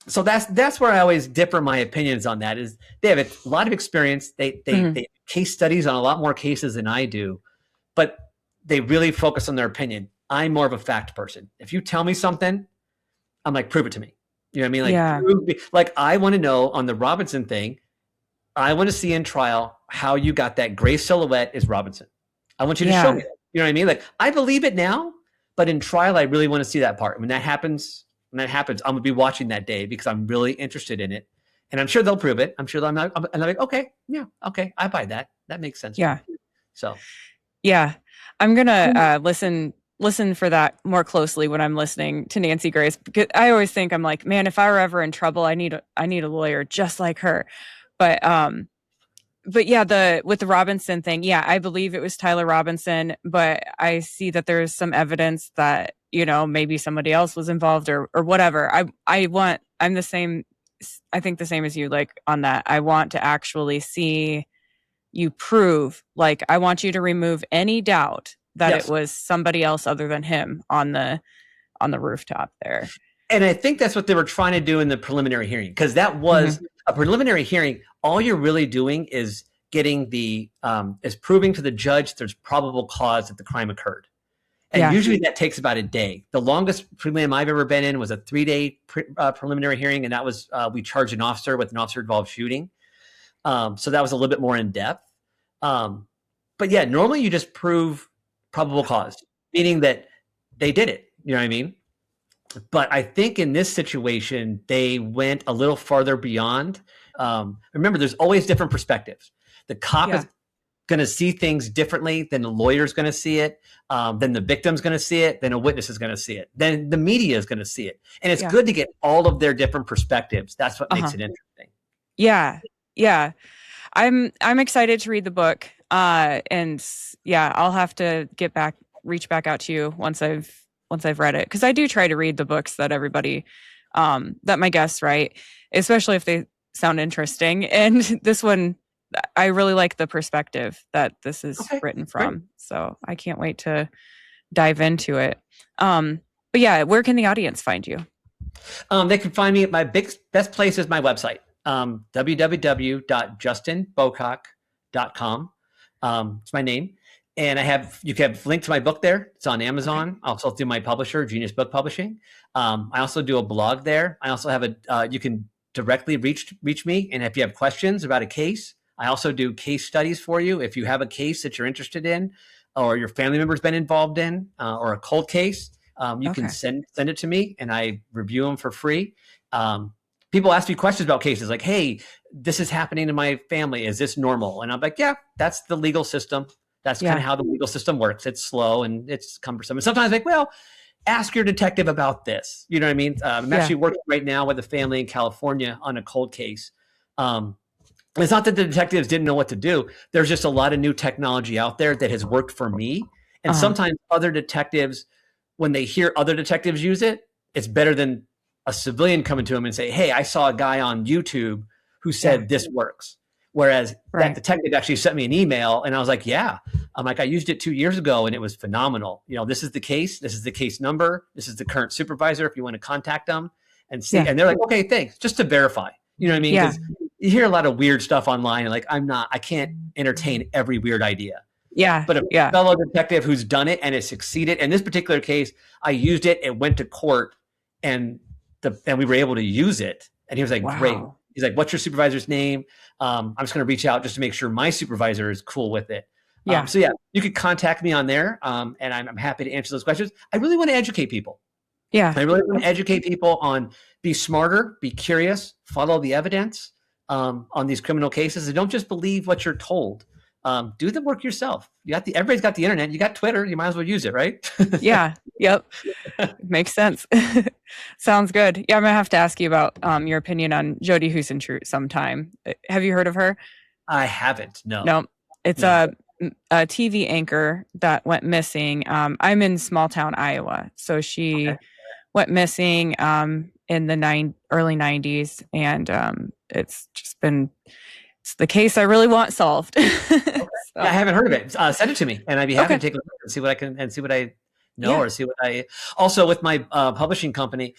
so that's where I always differ my opinions on that. Is they have a lot of experience. They case studies on a lot more cases than I do, but they really focus on their opinion. I'm more of a fact person. If you tell me something, I'm like, prove it to me. You know what I mean? Like I want to know on the Robinson thing. I want to see in trial how you got that gray silhouette is Robinson. I want you to show me that. You know what I mean? Like I believe it now, but in trial, I really want to see that part. When that happens, I'm going to be watching that day because I'm really interested in it. And I'm sure they'll prove it. I'm sure and I'm like, okay, I buy that. That makes sense. Yeah. So, yeah, I'm going to listen for that more closely when I'm listening to Nancy Grace, because I always think, I'm like, man, if I were ever in trouble, I need a lawyer just like her. But yeah, with the Robinson thing, yeah, I believe it was Tyler Robinson, but I see that there's some evidence that, maybe somebody else was involved or whatever. I'm the same. I think the same as you, like on that. I want to actually see you prove, like, I want you to remove any doubt that it was somebody else other than him on the rooftop there. And I think that's what they were trying to do in the preliminary hearing, because that was a preliminary hearing. All you're really doing is getting is proving to the judge there's probable cause that the crime occurred. And usually that takes about a day. The longest prelim I've ever been in was a 3-day preliminary hearing. And that was, we charged an officer with an officer-involved shooting. So that was a little bit more in depth. But yeah, normally you just prove probable cause, meaning that they did it. You know what I mean? But I think in this situation, they went a little farther beyond. Remember, there's always different perspectives. The cop is going to see things differently than the lawyer's going to see it, then the victim's going to see it, then a witness is going to see it, then the media is going to see it. And it's good to get all of their different perspectives. That's what makes it interesting. Yeah. Yeah. I'm excited to read the book. And yeah, I'll have to reach back out to you once I've read it. 'Cause I do try to read the books that everybody, that my guests write, especially if they sound interesting. And this one, I really like the perspective that this is written from. Great. So I can't wait to dive into it. But yeah, where can the audience find you? They can find me at my best place is my website, www.justinbocock.com. It's my name. And you can have a link to my book there. It's on Amazon. I also do my publisher, Genius Book Publishing. I also do a blog there. I also have you can directly reach me. And if you have questions about a case, I also do case studies for you. If you have a case that you're interested in, or your family member's been involved in, or a cold case, you can send it to me, and I review them for free. People ask me questions about cases like, hey, this is happening to my family. Is this normal? And I'm like, yeah, that's the legal system. That's kind of how the legal system works. It's slow and it's cumbersome. And sometimes like, well, ask your detective about this. You know what I mean? I'm actually working right now with a family in California on a cold case. It's not that the detectives didn't know what to do. There's just a lot of new technology out there that has worked for me. And sometimes other detectives, when they hear other detectives use it, it's better than a civilian coming to them and say, hey, I saw a guy on YouTube who said this works. Whereas that detective actually sent me an email and I was like, yeah, I used it 2 years ago and it was phenomenal. This is the case. This is the case number. This is the current supervisor if you want to contact them and see. And they're like, okay, thanks. Just to verify. You know what I mean? Because you hear a lot of weird stuff online. And like, I can't entertain every weird idea. Yeah. But a fellow detective who's done it and it succeeded. In this particular case, I used it. It went to court and we were able to use it. And he was like, great. He's like, what's your supervisor's name? I'm just going to reach out just to make sure my supervisor is cool with it. So yeah, you could contact me on there. And I'm happy to answer those questions. I really want to educate people. Yeah. I really want to educate people on be smarter, be curious, follow the evidence on these criminal cases, and don't just believe what you're told. do the work yourself. Everybody's got the internet. You got Twitter. You might as well use it, right? Yeah. Yep. Makes sense. Sounds good. Yeah, I'm gonna have to ask you about your opinion on Jodi Huisentruit sometime. Have you heard of her? I haven't. No. No. It's No. a TV anchor that went missing. I'm in small town Iowa, so she Okay. went missing in the early 90s, and it's the case I really want solved. So, Yeah, I haven't heard of it. Send it to me, and I'd be happy okay. to take a look and see what I can and see what I know Yeah. or see what I. Also, with my publishing company,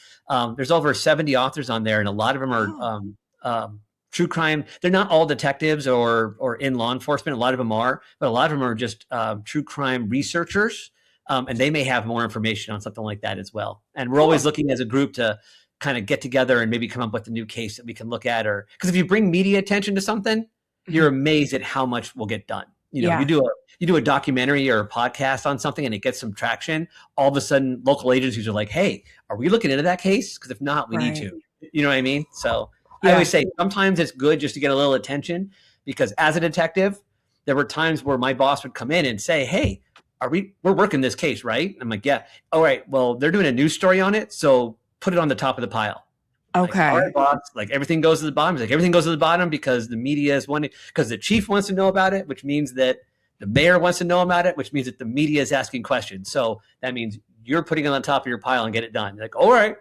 there's over 70 authors on there, and a lot of them are true crime. They're not all detectives or in law enforcement. A lot of them are, but a lot of them are just true crime researchers, and they may have more information on something like that as well. And we're always looking as a group to kind of get together and maybe come up with a new case that we can look at, or because if you bring media attention to something, you're amazed at how much will get done. Yeah. You do a documentary or a podcast on something and it gets some traction. All of a sudden, local agencies are like, "Hey, are we looking into that case? Because if not, we need to." You know what I mean? So I always say sometimes it's good just to get a little attention, because as a detective, there were times where my boss would come in and say, "Hey, we're working this case, right?" I'm like, "Yeah." "All right. Well, they're doing a news story on it, so put it on the top of the pile." Okay. Like, all right, boss. Like everything goes to the bottom. He's like everything goes to the bottom because the media is wanting, because the chief wants to know about it, which means that the mayor wants to know about it, which means that the media is asking questions. So that means you're putting it on top of your pile and get it done. Like, all right,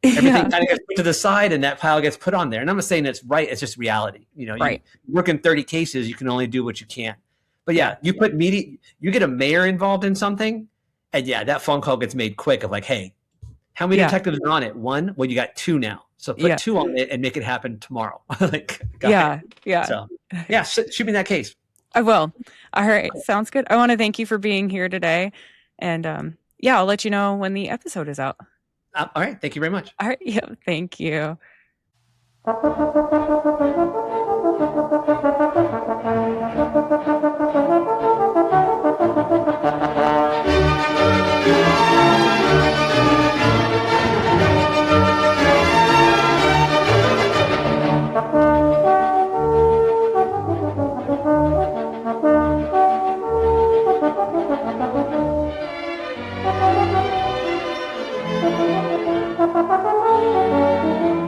everything kind of gets put to the side and that pile gets put on there. And I'm not saying it's right. It's just reality. You work in 30 cases, you can only do what you can. But yeah, you put media, you get a mayor involved in something, and yeah, that phone call gets made quick of like, hey, how many detectives are on it? 1? Well, you got 2 now. So put 2 on it and make it happen tomorrow. Like, yeah. So yeah, shoot me that case. I will. All right. Sounds good. I want to thank you for being here today. And I'll let you know when the episode is out. All right. Thank you very much. All right. Yeah. Thank you.